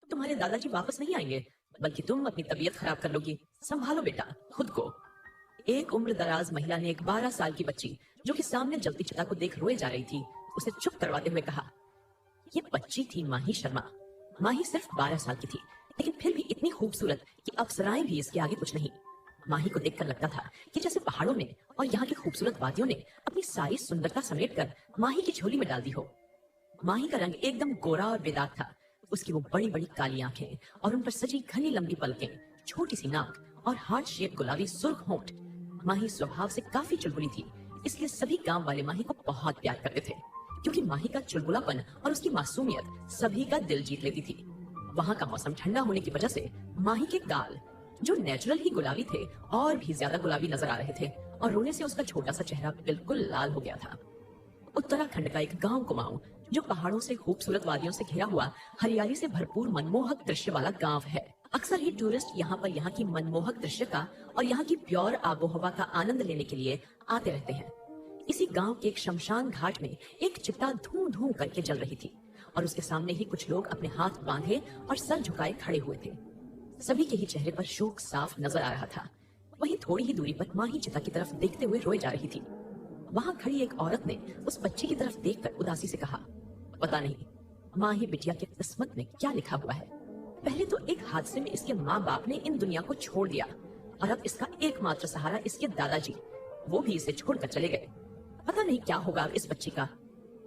तुम्हारे दादाजी वापस नहीं आएंगे, बल्कि तुम अपनी तबीयत खराब कर लोगी। संभालो बेटा खुद को। एक उम्र दराज महिला ने एक 12 साल की बच्ची जो कि सामने जलती चिता को देख रोए जा रही थी, उसे चुप करवाते हुए कहा, ये बच्ची थी माही शर्मा। माही सिर्फ 12 साल की थी, लेकिन फिर भी इतनी खूबसूरत कि अप्सराएं भी इसके आगे कुछ नहीं। माही को देखकर लगता था कि जैसे पहाड़ों ने और यहाँ की खूबसूरत वादियों ने अपनी सारी सुंदरता समेटकर माही की झोली में डाल दी हो। माही का रंग एकदम गोरा और बेदाग था। उसकी वो बड़ी बड़ी काली आंखें और उन पर सजी घनी लंबी पलकें, छोटी सी नाक और हार्ट शेप गुलाबी सुर्ख होंठ। माही स्वभाव से काफी चुलबुली थी, इसलिए सभी गांव वाले माही को बहुत प्यार करते थे, क्योंकि माही का चुलबुलापन और उसकी मासूमियत सभी का दिल जीत लेती थी। वहाँ का मौसम ठंडा होने की वजह से माही के गाल, जो नेचुरल ही गुलाबी थे, और भी ज्यादा गुलाबी नजर आ रहे थे, और रोने से उसका छोटा सा चेहरा बिल्कुल लाल हो गया था। उत्तराखंड का एक गांव कुमाऊं, जो पहाड़ों से खूबसूरत वादियों से घिरा हुआ हरियाली से भरपूर मनमोहक दृश्य वाला गांव है। अक्सर ही टूरिस्ट यहाँ पर यहाँ की मनमोहक दृश्य का और यहाँ की प्योर आबोहवा का आनंद लेने के लिए आते रहते हैं। इसी गांव के एक शमशान घाट में एक चिता धूं धूं करके जल रही थी, और उसके सामने ही कुछ लोग अपने हाथ बांधे और सर झुकाए खड़े हुए थे। सभी के ही चेहरे पर शोक साफ नजर आ रहा था। वहीं थोड़ी ही दूरी पर माही चिता की तरफ देखते हुए रोए जा रही थी। वहां खड़ी एक औरत ने उस बच्ची की तरफ देखकर उदासी से कहा, पता नहीं माही बिटिया के किस्मत में क्या लिखा हुआ है। पहले तो एक हादसे में इसके माँ बाप ने इन दुनिया को छोड़ दिया, और अब इसका एकमात्र सहारा इसके दादाजी, वो भी इसे छोड़कर चले गए। पता नहीं क्या होगा अब इस बच्ची का।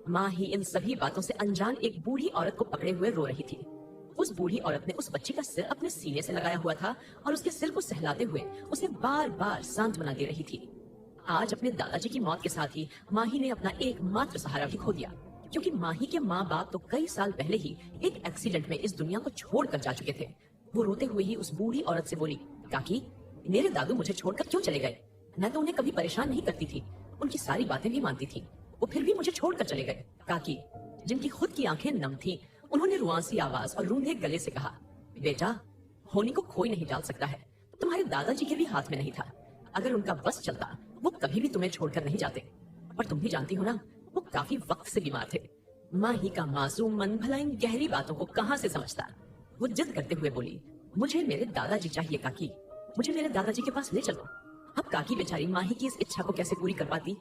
माँ ही इन सभी बातों से अनजान एक बूढ़ी औरत को पकड़े हुए रो रही थी। उस बूढ़ी औरत ने उस बच्ची का सिर अपने सीने से लगाया हुआ था और उसके सिर को सहलाते हुए उसे बार बार सांत्वना दे रही थी। आज अपने दादाजी की मौत के साथ ही माही ने अपना एकमात्र सहारा भी खो दिया, क्योंकि माही के माँ बाप तो कई साल पहले ही एक एक्सीडेंट में इस दुनिया को छोड़कर जा चुके थे। वो रोते हुए ही उस बूढ़ी औरत से बोली, काकी मेरे दादू मुझे छोड़कर क्यों चले गए? मैं तो उन्हें कभी परेशान नहीं करती थी, उनकी सारी बातें भी मानती थी, वो फिर भी मुझे छोड़कर चले गए। काकी, जिनकी खुद की आंखें नम थीं, उन्होंने रुआंसी आवाज और रूंधे गले से कहा, बेटा होनी को कोई नहीं डाल सकता है, तुम्हारे दादाजी के भी हाथ में नहीं था। अगर उनका बस चलता वो कभी भी तुम्हें छोड़कर नहीं जाते। और तुम भी जानती हो ना, वो काफी वक्त से बीमार थे। माही का मासूम मन भला इन गहरी बातों को कहाँ से समझता। वो जिद करते हुए बोली, मुझे मेरे दादाजी चाहिए काकी, मुझे मेरे दादाजी के पास ले चलो। अब काकी बेचारी माही की इस इच्छा को कैसे पूरी कर पाती?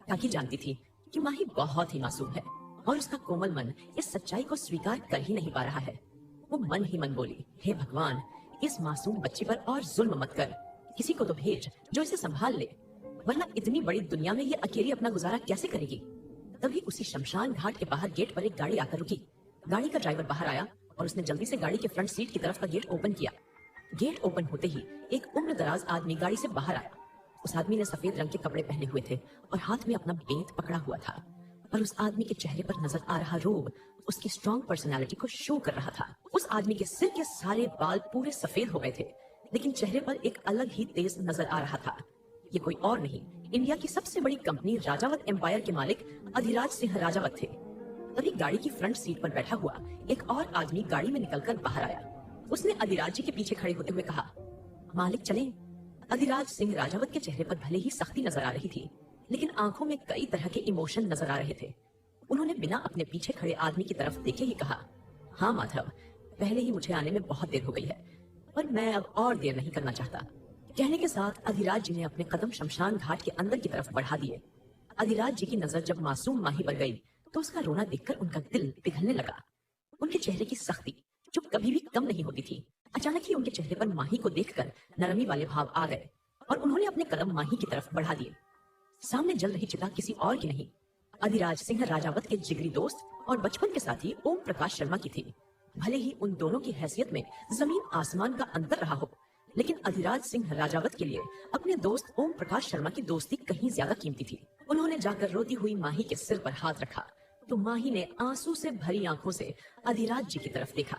काकी जानती थी कि माही बहुत ही मासूम है और उसका कोमल मन इस सच्चाई को स्वीकार कर ही नहीं पा रहा है। वो मन ही मन बोली, हे भगवान, इस मासूम बच्ची पर और जुल्म मत कर, किसी को तो भेज जो इसे संभाल ले, वरना इतनी बड़ी दुनिया में ये अकेली अपना गुजारा कैसे करेगी। तभी उसी शमशान घाट के बाहर गेट पर एक गाड़ी आकर रुकी। गाड़ी का ड्राइवर बाहर आया और उसने जल्दी से गाड़ी के फ्रंट सीट की तरफ का गेट ओपन किया। गेट ओपन होते ही एक उम्र दराज आदमी गाड़ी से बाहर आया। उस आदमी ने सफेद रंग के कपड़े पहने हुए थे और हाथ में अपना बेंत पकड़ा हुआ था, और उस आदमी के चेहरे पर नजर आ रहा रोब उसकी स्ट्रॉन्ग पर्सनालिटी को शो कर रहा था। उस आदमी के सिर के सारे बाल पूरे सफेद हो गए थे, लेकिन चेहरे पर एक अलग ही तेज नजर आ रहा था। ये कोई और नहीं, इंडिया की सबसे बड़ी कंपनी राजावत एम्पायर के मालिक अधिराज सिंह राजावत थे। तभी गाड़ी की फ्रंट सीट पर बैठा हुआ एक और आदमी गाड़ी में निकलकर बाहर आया। उसने अधिराज जी के पीछे खड़े होते हुए कहा, मालिक चलें। अधिराज सिंह राजावत के चेहरे पर भले ही सख्ती नजर आ रही थी, लेकिन आंखों में कई तरह के इमोशन नजर आ रहे थे। उन्होंने बिना अपने पीछे खड़े आदमी की तरफ देखे ही कहा, हाँ माधव, पहले ही मुझे आने में बहुत देर हो गई है, पर मैं अब और देर नहीं करना चाहता। कहने के साथ अधिराज जी ने अपने कदम शमशान घाट के अंदर की तरफ बढ़ा दिए। अधिराज जी की नजर जब मासूम माही पर गई तो उसका रोना देखकर उनका दिल पिघलने लगा। उनके चेहरे की सख्ती, जो कभी भी कम नहीं होती थी, अचानक ही उनके चेहरे पर माही को देखकर नरमी वाले भाव आ गए और उन्होंने अपने कदम माही की तरफ बढ़ा दिए। सामने जल रही चिता किसी और की नहीं, अधिराज सिंह राजावत के जिगरी दोस्त और बचपन के साथी ओम प्रकाश शर्मा की थी। भले ही उन दोनों की हैसियत में जमीन आसमान का अंतर रहा हो, लेकिन अधिराज सिंह राजावत के लिए अपने दोस्त ओम प्रकाश शर्मा की दोस्ती कहीं ज्यादा कीमती थी। उन्होंने जाकर रोती हुई माही के सिर पर हाथ रखा तो माही ने आंसू से भरी आंखों से अधिराज जी की तरफ देखा।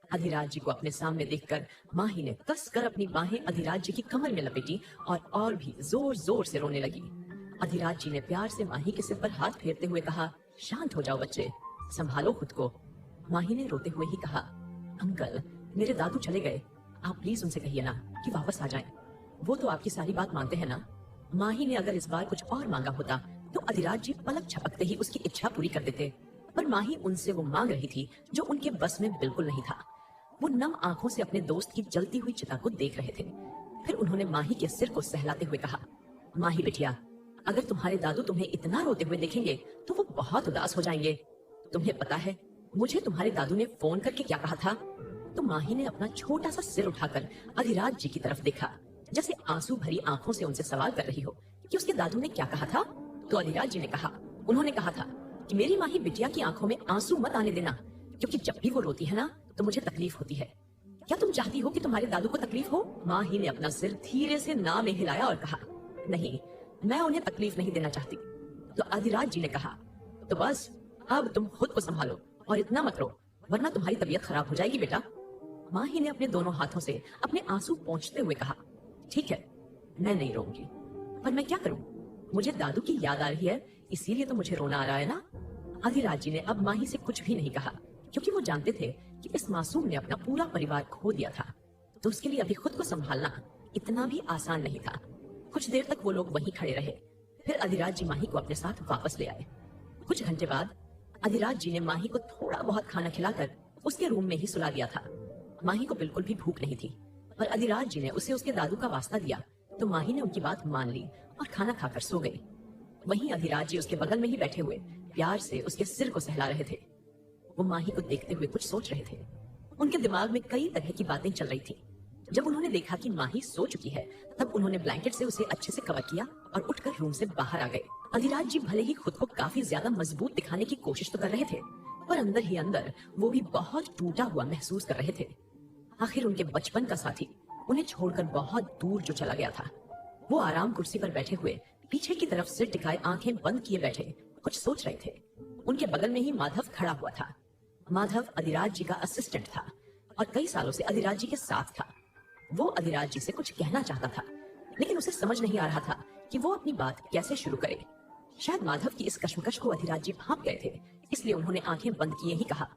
अधिराज जी को अपने सामने देखकर माही ने कसकर अपनी बाहें अधिराज जी की कमर में लपेटी और भी जोर जोर से रोने लगी। अधिराज जी ने प्यार से माही के सिर पर हाथ फेरते हुए कहा, शांत हो जाओ बच्चे, संभालो खुद को। माही ने रोते हुए ही कहा, अंकल मेरे दादू चले गए, आप प्लीज उनसे कहिए ना कि वापस आ जाएं। वो तो आपकी सारी बात मानते हैं ना। माही ने अगर इस बार कुछ और मांगा होता तो अधिराज जी पलक झपकते ही उसकी इच्छा पूरी कर देते, पर माही उनसे वो मांग रही थी जो उनके बस में बिल्कुल नहीं था। वो नम आंखों से अपने दोस्त की जलती हुई चिता को देख रहे थे। फिर उन्होंने माही के सिर को सहलाते हुए कहा, माही बिटिया, अगर तुम्हारे दादू तुम्हें इतना रोते हुए देखेंगे तो वो बहुत उदास हो जाएंगे। तुम्हें पता है मुझे तुम्हारे दादू ने फोन करके क्या कहा था? तो माही ने अपना छोटा सा सिर उठाकर अधिराज जी की तरफ देखा, जैसे आंसू भरी आंखों से उनसे सवाल कर रही हो कि उसके दादू ने क्या कहा था। तो अधिराज जी ने कहा, उन्होंने कहा था कि मेरी माही बिटिया की आंखों में आंसू मत आने देना, क्योंकि जब भी वो रोती है ना तो मुझे तकलीफ होती है। क्या तुम चाहती हो कि तुम्हारे दादू को तकलीफ हो? माही ने अपना सिर धीरे से ना में हिलाया और कहा, नहीं, मैं उन्हें तकलीफ नहीं देना चाहती। तो अधिराज जी ने कहा, तो बस अब तुम खुद को संभालो और इतना मत रो, वरना तुम्हारी तबीयत खराब हो जाएगी बेटा। माही ने अपने दोनों हाथों से अपने आंसू पोंछते हुए कहा, ठीक है, मैं नहीं रोऊंगी, पर मैं क्या करूं? मुझे दादू की याद आ रही है, इसीलिए तो मुझे रोना आ रहा है ना। अधिराज जी ने अब माही से कुछ भी नहीं कहा, क्योंकि वो जानते थे कि इस मासूम ने अपना पूरा परिवार खो दिया था, तो उसके लिए अभी खुद को संभालना इतना भी आसान नहीं था। कुछ देर तक वो लोग वहीं खड़े रहे। फिर अधिराज जी माही को अपने साथ वापस ले आए। कुछ घंटे बाद अधिराज जी ने माही को थोड़ा बहुत खाना खिलाकर उसके रूम में ही सुला दिया था। माही को बिल्कुल भी भूख नहीं थी, पर अधिराज जी ने उसे उसके दादू का वास्ता दिया, तो माही ने उनकी बात मान ली और खाना खाकर सो गई। वहीं अधिराज जी उसके बगल में ही बैठे हुए प्यार से उसके सिर को सहला रहे थे। वो माही को देखते हुए कुछ सोच रहे थे। उनके दिमाग में कई तरह की बातें चल रही थी। जब उन्होंने देखा कि माही सो चुकी है, तब उन्होंने ब्लैंकेट से उसे अच्छे से कवर किया और उठकर रूम से बाहर आ गए। अधिराज जी भले ही खुद को काफी ज्यादा मजबूत दिखाने की कोशिश तो कर रहे थे, पर अंदर ही अंदर वो भी बहुत टूटा हुआ महसूस कर रहे थे। आखिर उनके बचपन का साथी उन्हें छोड़कर बहुत दूर जो चला गया था। वो आराम कुर्सी पर बैठे हुए पीछे की तरफ सिर टिकाए आंखें बंद किए बैठे कुछ सोच रहे थे। उनके बगल में ही माधव खड़ा हुआ था। माधव अधिराज जी का असिस्टेंट था और कई सालों से अधिराज जी के साथ था। वो अधिराज जी से कुछ कहना चाहता था, लेकिन उसे समझ नहीं आ रहा था कि वो अपनी बात कैसे शुरू करे। शायद माधव की इस कश्मकश को अधिराज जी भांप गए थे, इसलिए उन्होंने आंखें बंद किए ही कहा,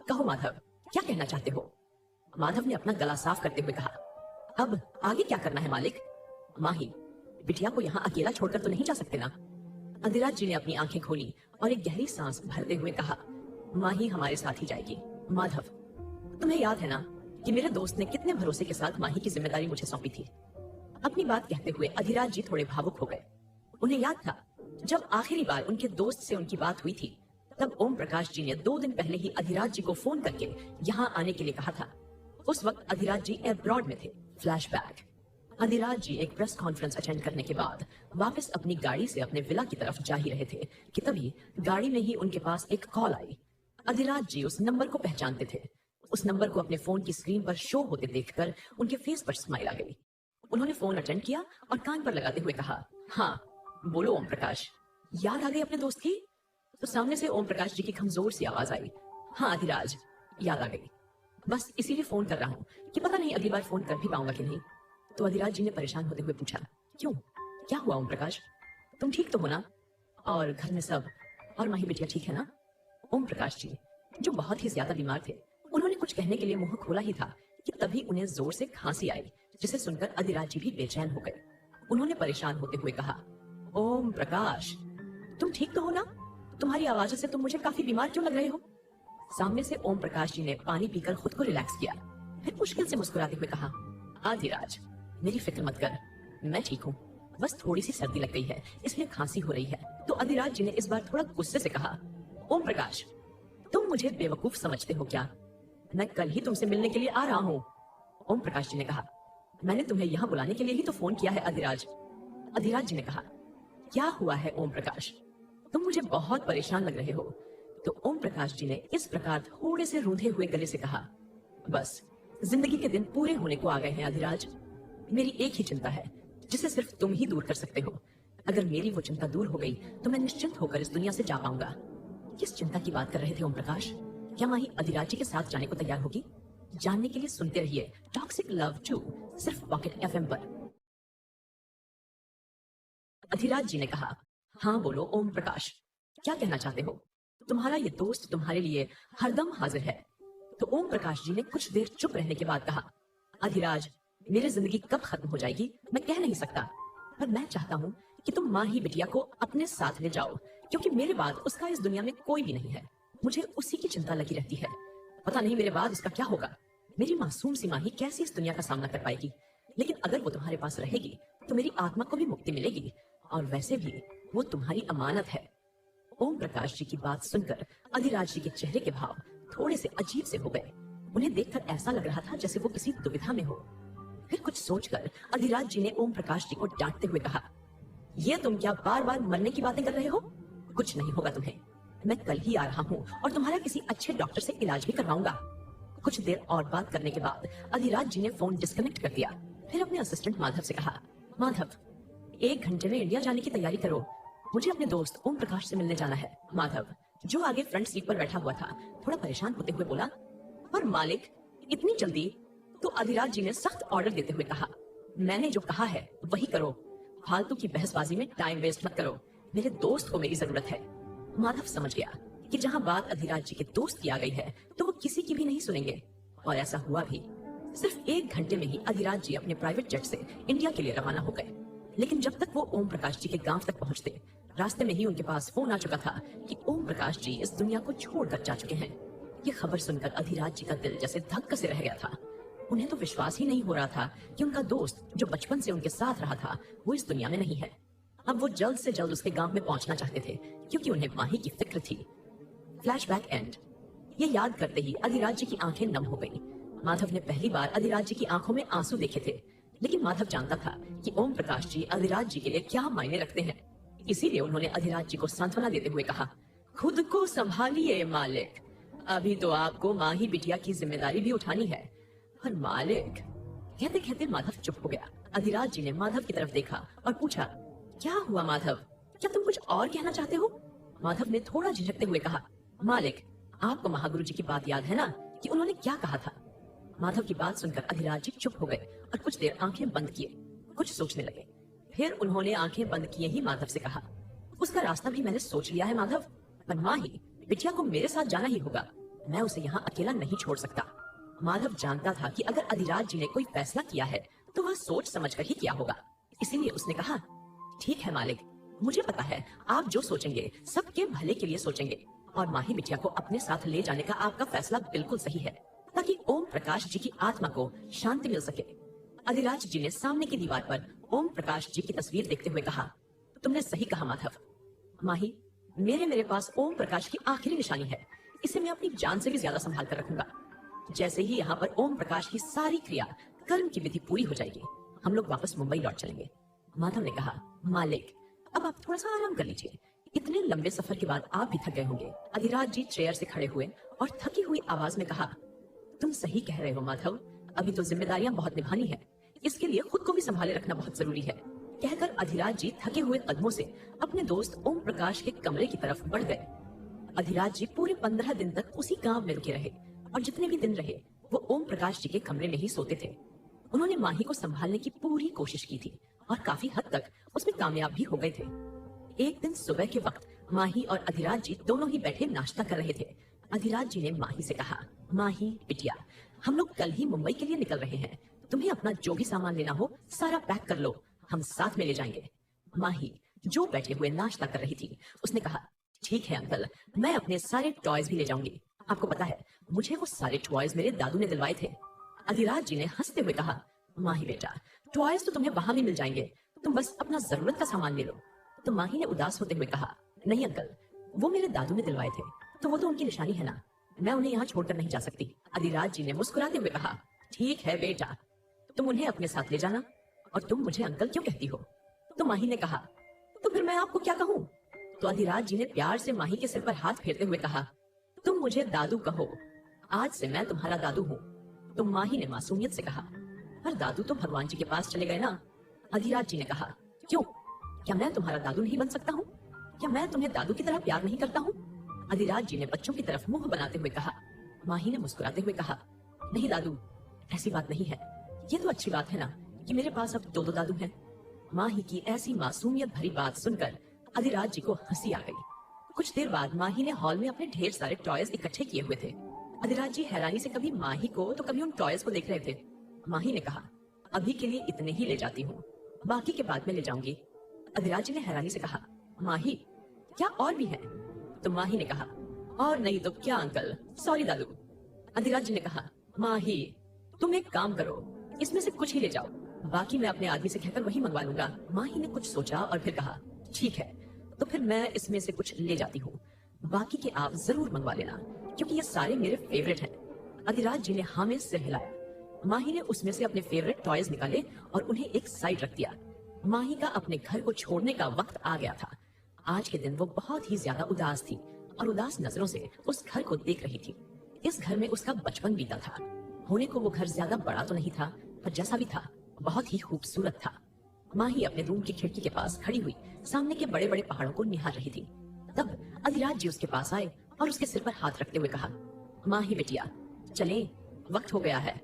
कहो माधव, क्या कहना चाहते हो? माधव ने अपना गला साफ करते हुए कहा, अब आगे क्या करना है मालिक? माही, बिटिया को यहाँ अकेला छोड़कर तो नहीं जा सकते ना? अधिराज जी ने अपनी आंखें खोली और एक गहरी सांस भरते हुए कहा, माही हमारे साथ ही जाएगी। माधव, तुम्हें याद है ना कि मेरे दोस्त ने कितने भरोसे के साथ माही की जिम्मेदारी मुझे सौंपी थी? अपनी बात कहते हुए अधिराज जी थोड़े भावुक हो गए। उन्हें याद था जब आखिरी बार उनके दोस्त से उनकी बात हुई थी, तब ओम प्रकाश जी ने 2 दिन पहले ही अधिराज जी को फोन करके यहाँ आने के लिए कहा था। उस वक्त अधिराज जी अब्रॉड में थे। फ्लैशबैक। अधिराज जी एक प्रेस कॉन्फ्रेंस अटेंड करने के बाद वापस अपनी गाड़ी से अपने विला की तरफ जा ही रहे थे कि तभी गाड़ी में ही उनके पास एक कॉल आई। अधिराज जी उस नंबर को पहचानते थे। उस नंबर को अपने फोन की स्क्रीन पर शो होते देखकर उनके फेस पर स्माइल आ गई। उन्होंने फोन अटेंड किया और कान पर लगाते हुए कहा, हाँ बोलो ओम प्रकाश, याद आ गई अपने दोस्त की? तो सामने से ओम प्रकाश जी की कमजोर सी आवाज आई, हाँ अधिराज, याद आ गई, बस इसीलिए फोन कर रहा हूँ कि पता नहीं अगली बार फोन कर भी पाऊंगा कि नहीं। तो अधिराज जी ने परेशान होते हुए पूछा, क्यों, क्या हुआ ओम प्रकाश, तुम ठीक तो हो ना? और घर में सब, और माही बिटिया ठीक है ना? ओम प्रकाश जी जो बहुत ही ज्यादा बीमार थे, उन्होंने कुछ कहने के लिए मुंह खोला ही था कि तभी उन्हें जोर से खांसी आई, जिसे सुनकर अधिराज जी भी बेचैन हो गए। उन्होंने परेशान होते हुए कहा, ओम प्रकाश, तुम ठीक तो हो ना? तुम्हारी आवाज से तुम मुझे काफी बीमार क्यों लग रहे हो? सामने से ओम प्रकाश जी ने पानी पीकर खुद को रिलैक्स किया, फिर मुश्किल से मुस्कुराते हुए कहा, अधिराज, मेरी फिक्र मत कर, मैं ठीक हूँ, बस थोड़ी सी सर्दी लग गई है, इसलिए खांसी हो रही है। तो अधिराज जी ने इस बार थोड़ा गुस्से से कहा, ओम प्रकाश, तुम मुझे बेवकूफ समझते हो क्या? मैं कल ही तुमसे मिलने के लिए आ रहा हूँ। ओम प्रकाश जी ने कहा, मैंने तुम्हें यहाँ बुलाने के लिए ही तो फोन किया है अधिराज। अधिराज जी ने कहा, क्या हुआ है ओम प्रकाश, तुम मुझे बहुत परेशान लग रहे हो। तो ओम प्रकाश जी ने इस प्रकार थोड़े से रूंधे हुए गले से कहा, बस जिंदगी के दिन पूरे होने को आ गए हैं अधिराज। मेरी एक ही चिंता है जिसे सिर्फ तुम ही दूर कर सकते हो। अगर मेरी वो चिंता दूर हो गई तो मैं निश्चिंत होकर इस दुनिया से जा पाऊंगा। किस चिंता की बात कर रहे थे ओम प्रकाश? क्या माही अधिराज जी के साथ जाने को तैयार होगी? जानने के लिए सुनते रहिए टॉक्सिक लव 2 सिर्फ पॉकेट एफएम पर। अधिराज जी ने कहा, हाँ बोलो ओम प्रकाश, क्या कहना चाहते हो? तुम्हारा ये दोस्त तुम्हारे लिए हरदम हाजिर है। तो ओम प्रकाश जी ने कुछ देर चुप रहने के बाद कहा, अधिराज, मेरी जिंदगी कब खत्म हो जाएगी मैं कह नहीं सकता, पर मैं चाहता हूँ कि तुम माही बिटिया को अपने साथ ले जाओ, क्योंकि मेरे बाद उसका इस दुनिया में कोई भी नहीं है। मुझे उसी की चिंता लगी रहती है, पता नहीं मेरे बाद उसका क्या होगा। मेरी मासूम सी माही कैसे इस दुनिया का सामना कर पाएगी? लेकिन अगर वो तुम्हारे पास रहेगी तो मेरी आत्मा को भी मुक्ति मिलेगी, और वैसे भी वो तुम्हारी अमानत है। ओम प्रकाश जी की बात सुनकर अधिराज जी के चेहरे के भाव थोड़े से अजीब से हो गए। उन्हें देखकर ऐसा लग रहा था जैसे वो किसी दुविधा में हो। फिर कुछ सोचकर अधिराज जी ने ओम प्रकाश जी को डांटते हुए कहा, ये तुम क्या बार बार मरने की बातें कर रहे हो? कुछ नहीं होगा तुम्हें। मैं कल ही आ रहा हूँ और तुम्हारा किसी अच्छे डॉक्टर से इलाज भी करवाऊंगा। कुछ देर और बात करने के बाद अधिराज जी ने फोन डिस्कनेक्ट कर दिया। फिर अपने असिस्टेंट माधव से कहा, माधव 1 घंटे में इंडिया जाने की तैयारी करो, मुझे अपने दोस्त ओम प्रकाश से मिलने जाना है। माधव, जो आगे फ्रंट सीट पर बैठा हुआ था, थोड़ा परेशान होते हुए बोला, पर मालिक इतनी जल्दी? तो अधिराज जी ने सख्त ऑर्डर देते हुए कहा, मैंने जो कहा है वही करो, फालतू की बहसबाजी में टाइम वेस्ट मत करो, मेरे दोस्त को मेरी जरूरत है। माधव समझ गया कि जहां बात अधिराज जी के दोस्त की आ गई है तो वो किसी की भी नहीं सुनेंगे, और ऐसा हुआ भी। सिर्फ 1 घंटे में ही अधिराज जी अपने प्राइवेट जेट से इंडिया के लिए रवाना हो गए। लेकिन जब तक वो ओम प्रकाश जी के गांव तक पहुंचते, रास्ते में ही उनके पास फोन आ चुका था कि ओम प्रकाश जी इस दुनिया को छोड़कर जा चुके हैं। ये खबर सुनकर अधिराज जी का दिल जैसे धक्का से रह गया था। उन्हें तो विश्वास ही नहीं हो रहा था कि उनका दोस्त जो बचपन से उनके साथ रहा था वो इस दुनिया में नहीं है। अब वो जल्द से जल्द उसके गांव में पहुंचना चाहते थे क्योंकि उन्हें माही की फिक्र थी। Flashback and. ये याद करते ही अधिराज जी की आंखें नम हो गईं। माधव ने पहली बार अधिराज जी की आंखों में आंसू देखे थे, लेकिन माधव जानता था कि ओम प्रकाश जी अधिराज जी के लिए क्या मायने रखते हैं। इसीलिए उन्होंने अधिराज जी को सांत्वना देते हुए कहा, खुद को संभालिए मालिक, अभी तो आपको माही बिटिया की जिम्मेदारी भी उठानी है। पर मालिक, कहते कहते माधव चुप हो गया। अधिराज जी ने माधव की तरफ देखा और पूछा, क्या हुआ माधव, क्या तुम कुछ और कहना चाहते हो? माधव ने थोड़ा झिझकते हुए कहा, मालिक आपको महागुरु जी की बात याद है ना कि उन्होंने क्या कहा था? माधव की बात सुनकर अधिराज जी चुप हो गए और कुछ देर आंखें बंद किए, कुछ सोचने लगे। फिर उन्होंने आंखें बंद किए ही माधव से कहा, उसका रास्ता भी मैंने सोच लिया है माधव, पर माही बिटिया को मेरे साथ जाना ही होगा, मैं उसे यहाँ अकेला नहीं छोड़ सकता। माधव जानता था कि अगर अधिराज जी ने कोई फैसला किया है तो वह सोच समझ कर ही किया होगा, इसीलिए उसने कहा, ठीक है मालिक, मुझे पता है आप जो सोचेंगे सबके भले के लिए सोचेंगे, और माही बिटिया को अपने साथ ले जाने का आपका फैसला बिल्कुल सही है, ताकि ओम प्रकाश जी की आत्मा को शांति मिल सके। अधिराज जी ने सामने की दीवार पर ओम प्रकाश जी की तस्वीर देखते हुए कहा, तुमने सही कहा माधव। माही, मेरे पास ओम प्रकाश की आखिरी निशानी है, इसे मैं अपनी जान से भी ज्यादा संभाल कर रखूंगा। जैसे ही यहाँ पर ओम प्रकाश की सारी क्रिया कर्म की विधि पूरी हो जाएगी, हम लोग वापस मुंबई लौट चलेंगे। माधव ने कहा, मालिक अब आप थोड़ा सा आराम कर लीजिए, इतने लंबे सफर के बाद आप भी थक गए होंगे। अधिराज जी चेयर से खड़े हुए और थकी हुई आवाज में कहा, तुम सही कह रहे हो माधव, अभी तो जिम्मेदारियां बहुत निभानी है, इसके लिए खुद को भी संभाले रखना बहुत जरूरी है। कहकर अधिराज जी थके हुए कदमों से अपने दोस्त ओम प्रकाश के कमरे की तरफ बढ़ गए। अधिराज जी पूरे 15 दिन तक उसी गांव में रुके रहे, और जितने भी दिन रहे वो ओम प्रकाश जी के कमरे में ही सोते थे। उन्होंने माही को संभालने की पूरी कोशिश की थी और काफी हद तक उसमें कामयाब भी हो गए थे। एक दिन सुबह के वक्त माही और अधिराज जी दोनों ही बैठे नाश्ता कर रहे थे। अधिराज जी ने माही से कहा, माही बिटिया, हम लोग कल ही मुंबई के लिए निकल रहे हैं, तुम्हें अपना जो भी सामान लेना हो सारा पैक कर लो, हम साथ में ले जाएंगे। माही, जो बैठे हुए नाश्ता कर रही थी, उसने कहा, ठीक है अंकल, मैं अपने सारे टॉयज भी ले जाऊंगी। आपको पता है मुझे वो सारे टॉयज मेरे दादू ने दिलवाए थे। अधिराज जी ने हंसते हुए कहा, माही बेटा, टॉयज तो तुम्हें वहां भी मिल जाएंगे, तुम बस अपना जरूरत का सामान ले लो। तो माही ने उदास होते हुए कहा, नहीं अंकल, वो मेरे दादू ने दिलवाए थे, तो वो तो उनकी निशानी है ना, मैं उन्हें यहाँ छोड़कर नहीं जा सकती। अधिराज जी ने मुस्कुराते हुए कहा, ठीक है बेटा, तुम उन्हें अपने साथ ले जाना, और तुम मुझे अंकल क्यों कहती हो? तो माही ने कहा, तो फिर मैं आपको क्या कहूँ? तो अधिराज जी ने प्यार से माही के सिर पर हाथ फेरते हुए कहा, तुम मुझे दादू कहो, आज से मैं तुम्हारा दादू हूँ। तो माही ने मासूमियत से कहा, पर दादू तो भगवान जी के पास चले गए ना। अधिराज जी ने कहा, क्यों, क्या मैं तुम्हारा दादू नहीं बन सकता हूँ? क्या मैं तुम्हें दादू की तरह प्यार नहीं करता हूँ? अधिराज जी ने बच्चों की तरफ मुंह बनाते हुए कहा। माही ने मुस्कुराते हुए कहा, नहीं दादू, ऐसी बात नहीं है, ये तो अच्छी बात है ना कि मेरे पास अब 2 दादू हैं। माही की ऐसी मासूमियत भरी बात सुनकर अधिराज जी को हंसी आ गई। कुछ देर बाद माही ने हॉल में अपने ढेर सारे टॉयज इकट्ठे किए हुए थे। अधिराज जी हैरानी से कभी माही को तो कभी उन टॉयज को देख रहे थे। माही ने कहा, अभी के लिए इतने ही ले जाती हूँ, बाकी के बाद में ले जाऊंगी। अधिराज जी ने हैरानी से कहा, माही, क्या और भी है? तो माही ने कहा, और नहीं तो क्या अंकल, सॉरी दादू। अधिराज जी ने कहा, माही, तुम एक काम करो, इसमें से कुछ ही ले जाओ, बाकी मैं अपने आदमी से कहकर वही मंगवा लूंगा। माही ने कुछ सोचा और फिर कहा, ठीक है, तो फिर मैं इसमें से कुछ ले जाती हूँ, बाकी के आप जरूर मंगवा लेना, क्योंकि ये सारे मेरे फेवरेट हैं। अधिराज जी ने हाँ में सिर हिलाया। माही ने उसमें से अपने फेवरेट टॉयज निकाले और उन्हें एक साइड रख दिया। माही का अपने घर को छोड़ने का वक्त आ गया था। आज के दिन वो बहुत ही ज्यादा उदास थी और उदास नजरों से उस घर को देख रही थी। इस घर में उसका बचपन बीता था। होने को वो घर ज्यादा बड़ा तो नहीं था, पर जैसा भी था बहुत ही खूबसूरत था। माही अपने रूम की खिड़की के पास खड़ी हुई सामने के बड़े बड़े पहाड़ों को निहार रही थी। तब अधिराज जी उसके पास आए और उसके सिर पर हाथ रखते हुए कहा, माही बेटिया, चलें, वक्त हो गया है।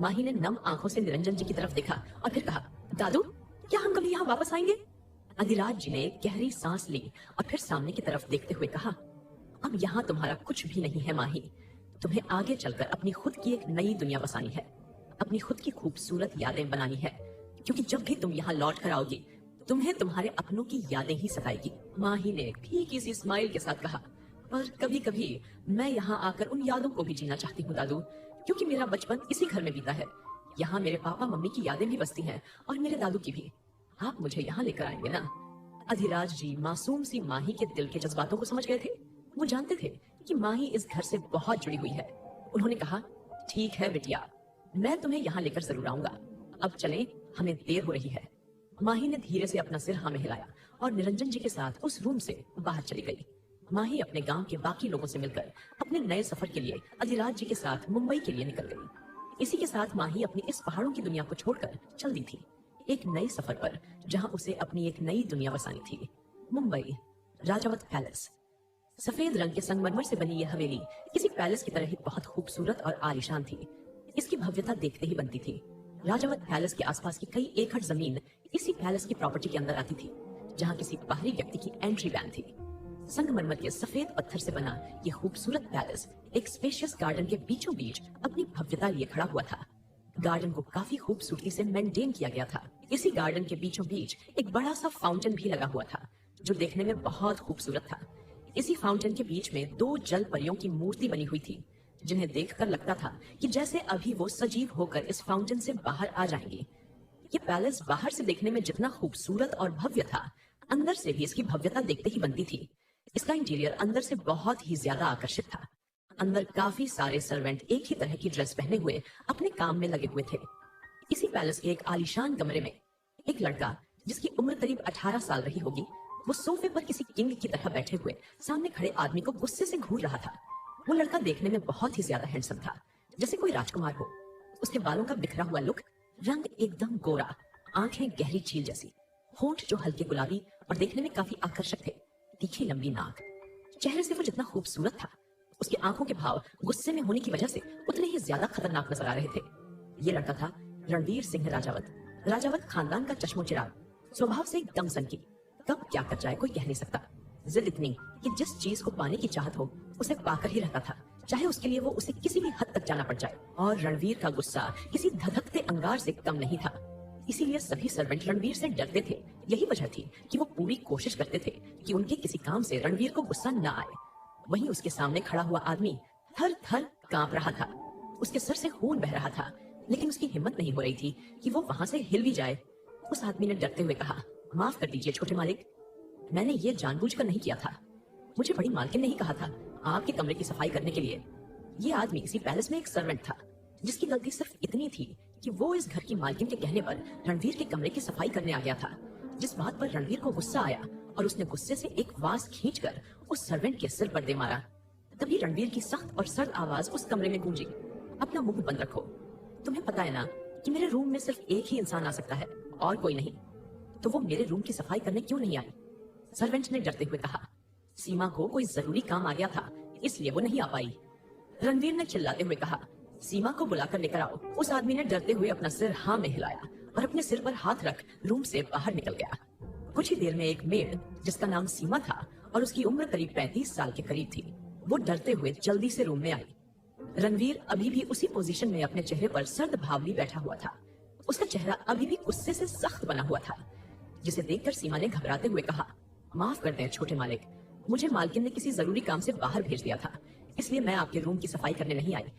माही ने नम आंखों से निरंजन जी की तरफ देखा और फिर कहा, दादू, क्या हम कभी यहाँ वापस आएंगे? अधिराज जी ने गहरी सांस ली और फिर सामने की तरफ देखते हुए कहा, अब यहाँ तुम्हारा कुछ भी नहीं है माही। तुम्हें आगे चलकर अपनी खुद की एक नई दुनिया बसानी है, अपनी खुद की खूबसूरत यादें बनानी है, क्योंकि जब भी तुम यहाँ लौट कर आओगी तुम्हें तुम्हारे अपनों की यादें ही सताएगी। माही ने फीकी सी स्माइल के साथ कहा, पर कभी कभी मैं यहाँ आकर उन यादों को भी जीना चाहती हूँ दादू, क्योंकि मेरा बचपन इसी घर में बीता है। यहाँ मेरे पापा मम्मी की यादें भी बसती हैं और मेरे दादू की भी। आप मुझे यहाँ लेकर आएंगे ना? अधिराज जी मासूम सी माही के दिल के जज्बातों को समझ गए थे। वो जानते थे कि माही इस घर से बहुत जुड़ी हुई है। उन्होंने कहा, ठीक है बिटिया, मैं तुम्हें यहाँ लेकर जरूर आऊंगा। अब चलें, हमें देर हो रही है। माही ने धीरे से अपना सिर हाँ में हिलाया और निरंजन जी के साथ उस रूम से बाहर चली गई। माही अपने गांव के बाकी लोगों से मिलकर अपने नए सफर के लिए अधिराज जी के साथ मुंबई के लिए निकल गई। इसी के साथ माही अपनी इस पहाड़ों की दुनिया को छोड़कर चल दी थी, एक नए सफर पर, जहां उसे अपनी एक नई दुनिया बसानी थी। मुंबई, राजावत पैलेस। सफेद रंग के संगमरमर से बनी यह हवेली किसी पैलेस की तरह ही बहुत खूबसूरत और आलीशान थी। इसकी भव्यता देखते ही बनती थी। राजावत पैलेस के आसपास की कई एकड़ जमीन इसी पैलेस की प्रॉपर्टी के अंदर आती थी, जहां किसी बाहरी व्यक्ति की एंट्री बैन थी। संगमरमर के सफेद पत्थर से बना यह खूबसूरत पैलेस एक स्पेशियस गार्डन के बीचों बीच अपनी भव्यता लिए खड़ा हुआ था। गार्डन को काफी खूबसूरती से मेंटेन किया गया था। इसी गार्डन के बीचों बीच एक बड़ा सा फाउंटेन भी लगा हुआ था, जो देखने में बहुत खूबसूरत था। इसी फाउंटेन के बीच में 2 जल परियों की मूर्ति बनी हुई थी, जिन्हें देखकर लगता था कि जैसे अभी वो सजीव होकर इस फाउंटेन से बाहर आ जाएंगी। ये पैलेस बाहर से देखने में जितना खूबसूरत और भव्य था, अंदर से भी इसकी भव्यता देखते ही बनती थी। इसका इंटीरियर अंदर से बहुत ही ज्यादा आकर्षित था। अंदर काफी सारे सर्वेंट एक ही तरह की ड्रेस पहने हुए अपने काम में लगे हुए थे। इसी पैलेस के एक आलीशान कमरे में एक लड़का, जिसकी उम्र करीब 18 साल रही होगी, वो सोफे पर किसी किंग की तरह बैठे हुए सामने खड़े आदमी को गुस्से से घूर रहा था। वो लड़का देखने में बहुत ही ज्यादा हैंडसम था, जैसे कोई राजकुमार हो। उसके बालों का बिखरा हुआ लुक, रंग एकदम गोरा, आंखें गहरी झील जैसी, होंठ जो हल्के गुलाबी और देखने में काफी आकर्षक थे, तीखी लंबी नाक। चेहरे से वो जितना खूबसूरत था, उसकी आंखों के भाव गुस्से में होने की वजह से उतने ही ज्यादा खतरनाक नजर आ रहे थे। ये लड़का था रणवीर सिंह राजावत। राजावत खानदान का चश्मो चिराग, स्वभाव से एकदम सनकी। कब क्या कर जाए कोई कह नहीं सकता। जिद इतनी कि जिस चीज को पाने की चाहत हो उसे पाकर ही रहता था, चाहे उसके लिए वो उसे किसी भी हद तक जाना पड़ जाए। और रणवीर का गुस्सा किसी धधकते अंगार से कम नहीं था। इसीलिए सभी सर्वेंट रणवीर से डरते थे। यही वजह थी कि वो पूरी कोशिश करते थे कि उनके किसी काम से रणवीर को गुस्सा न आए। वहीं उसके सामने खड़ा हुआ आदमी थर थर कांप रहा था। उसके सर से खून बह रहा था, लेकिन उसकी हिम्मत नहीं हो रही थी कि वो वहां से हिल भी जाए। उस आदमी ने डरते हुए कहा, माफ कर दीजिए छोटे मालिक, मैंने ये जानबूझकर नहीं किया था। मुझे बड़ी मालकिन ने ही कहा था आपके कमरे की सफाई करने के लिए। ये आदमी इसी पैलेस में एक सर्वेंट था, जिसकी गलती सिर्फ इतनी थी कि वो इस घर की मालकिन के कहने पर रणवीर के कमरे की सफाई करने आ गया था। जिस बात पर रणवीर को गुस्सा आया और उसने गुस्से से एक वास खींचकर उस सर्वेंट के सिर पर दे मारा। तभी रणवीर की सख्त और सर्द आवाज उस कमरे में गूंजी, अपना मुंह बंद रखो। तुम्हें पता है ना कि मेरे रूम में सिर्फ एक ही इंसान आ सकता है और कोई नहीं, तो वो मेरे रूम की सफाई करने क्यों नहीं आई? सर्वेंट ने डरते हुए कहा, सीमा को कोई जरूरी काम आ गया था, इसलिए वो नहीं आ पाई। रणवीर ने चिल्लाते हुए कहा, सीमा को बुलाकर लेकर आओ। उस आदमी ने डरते हुए अपना सिर हाँ में हिलाया और अपने सिर पर हाथ रख रूम से बाहर निकल गया। कुछ ही देर में एक मेड, जिसका नाम सीमा था और उसकी उम्र करीब 35 साल के करीब थी, वो डरते हुए जल्दी से रूम में आई। रणवीर अभी भी उसी पोजीशन में अपने चेहरे पर सर्द भाव लिए बैठा हुआ था। उसका चेहरा अभी भी गुस्से से सख्त बना हुआ था, जिसे देखकर सीमा ने घबराते हुए कहा, माफ कर दें छोटे मालिक, मुझे मालकिन ने किसी जरूरी काम से बाहर भेज दिया था, इसलिए मैं आपके रूम की सफाई करने नहीं आई।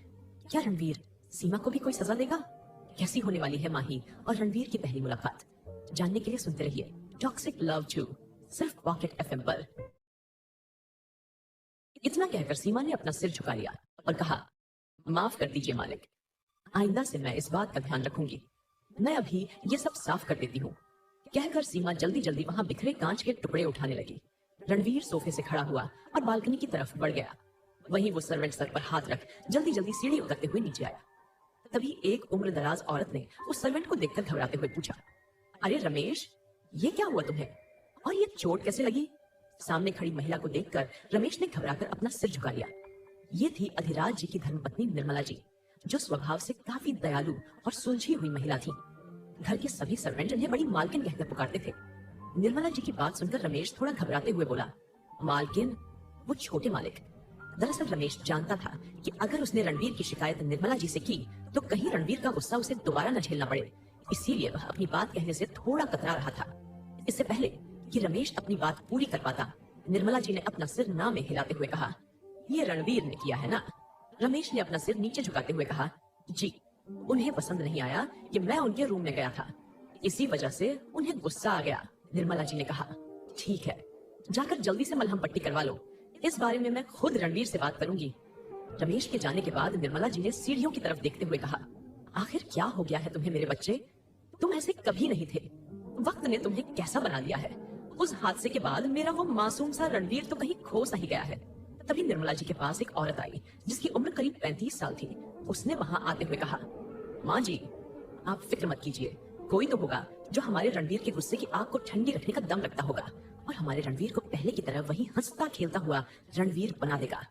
क्या रणवीर, सीमा को भी कोई सजा देगा? कैसी होने वाली है माही और रणवीर की पहली मुलाकात? जानने के लिए सुनते रहिए टॉक्सिक लव 2 सिर्फ पॉकेट एफएम पर। इतना कहकर सीमा ने अपना सिर झुका लिया और कहा, माफ कर दीजिए मालिक, आइंदा से मैं इस बात का ध्यान रखूंगी। मैं अभी ये सब साफ कर देती हूँ। कहकर सीमा जल्दी जल्दी वहां बिखरे कांच के टुकड़े उठाने लगी। रणवीर सोफे से खड़ा हुआ और बालकनी की तरफ बढ़ गया। वहीं वो सर्वेंट सर पर हाथ रख जल्दी जल्दी सीढ़ी उतरते हुए नीचे आया। तभी एक उम्र दराज औरत ने उस सर्वेंट को देखकर घबराते हुए पूछा, अरे रमेश, ये क्या हुआ तुम्हें? और ये चोट कैसे लगी? सामने खड़ी महिला को देखकर रमेश ने घबराकर अपना सिर झुका लिया। ये थी अधिराज जी की धर्मपत्नी निर्मला जी, जो स्वभाव से काफी दयालु और सुलझी हुई महिला थी। घर के सभी सर्वेंट इन्हें बड़ी मालकिन कहकर पुकारते थे। निर्मला जी की बात सुनकर रमेश थोड़ा घबराते हुए बोला, मालकिन? वो छोटे मालिक। दरअसल रमेश जानता था कि अगर उसने रणवीर की शिकायत निर्मला जी से की तो कहीं रणवीर का गुस्सा उसे दोबारा न झेलना पड़े, इसीलिए वह अपनी बात कहने से थोड़ा कतरा रहा था। इससे पहले कि रमेश अपनी बात पूरी कर पाता, निर्मला जी ने अपना सिर ना में हिलाते हुए कहा, ये रणवीर ने किया है ना? रमेश ने अपना सिर नीचे झुकाते हुए कहा, जी, उन्हें पसंद नहीं आया कि मैं उनके रूम में गया था, इसी वजह से उन्हें गुस्सा आ गया। निर्मला जी ने कहा, ठीक है, जाकर जल्दी से मलहम पट्टी करवा लो, इस बारे में मैं खुद रणवीर से बात करूंगी। रमेश के जाने के बाद निर्मला जी ने सीढ़ियों की तरफ देखते हुए कहा, आखिर क्या हो गया है तुम्हें मेरे बच्चे? तुम ऐसे कभी नहीं थे। वक्त ने तुम्हें कैसा बना दिया है। उस हादसे के बाद मेरा वो मासूम सा रणवीर तो कहीं खो सा ही गया है। तभी निर्मला जी के पास एक औरत आई जिसकी उम्र करीब 35 साल थी। उसने वहां आते हुए कहा, माँ जी, आप फिक्र मत कीजिए, कोई तो होगा जो हमारे रणवीर के गुस्से की आग को ठंडी रखने का दम रखता होगा और हमारे रणवीर को पहले की तरह वही हंसता खेलता हुआ रणवीर बना देगा।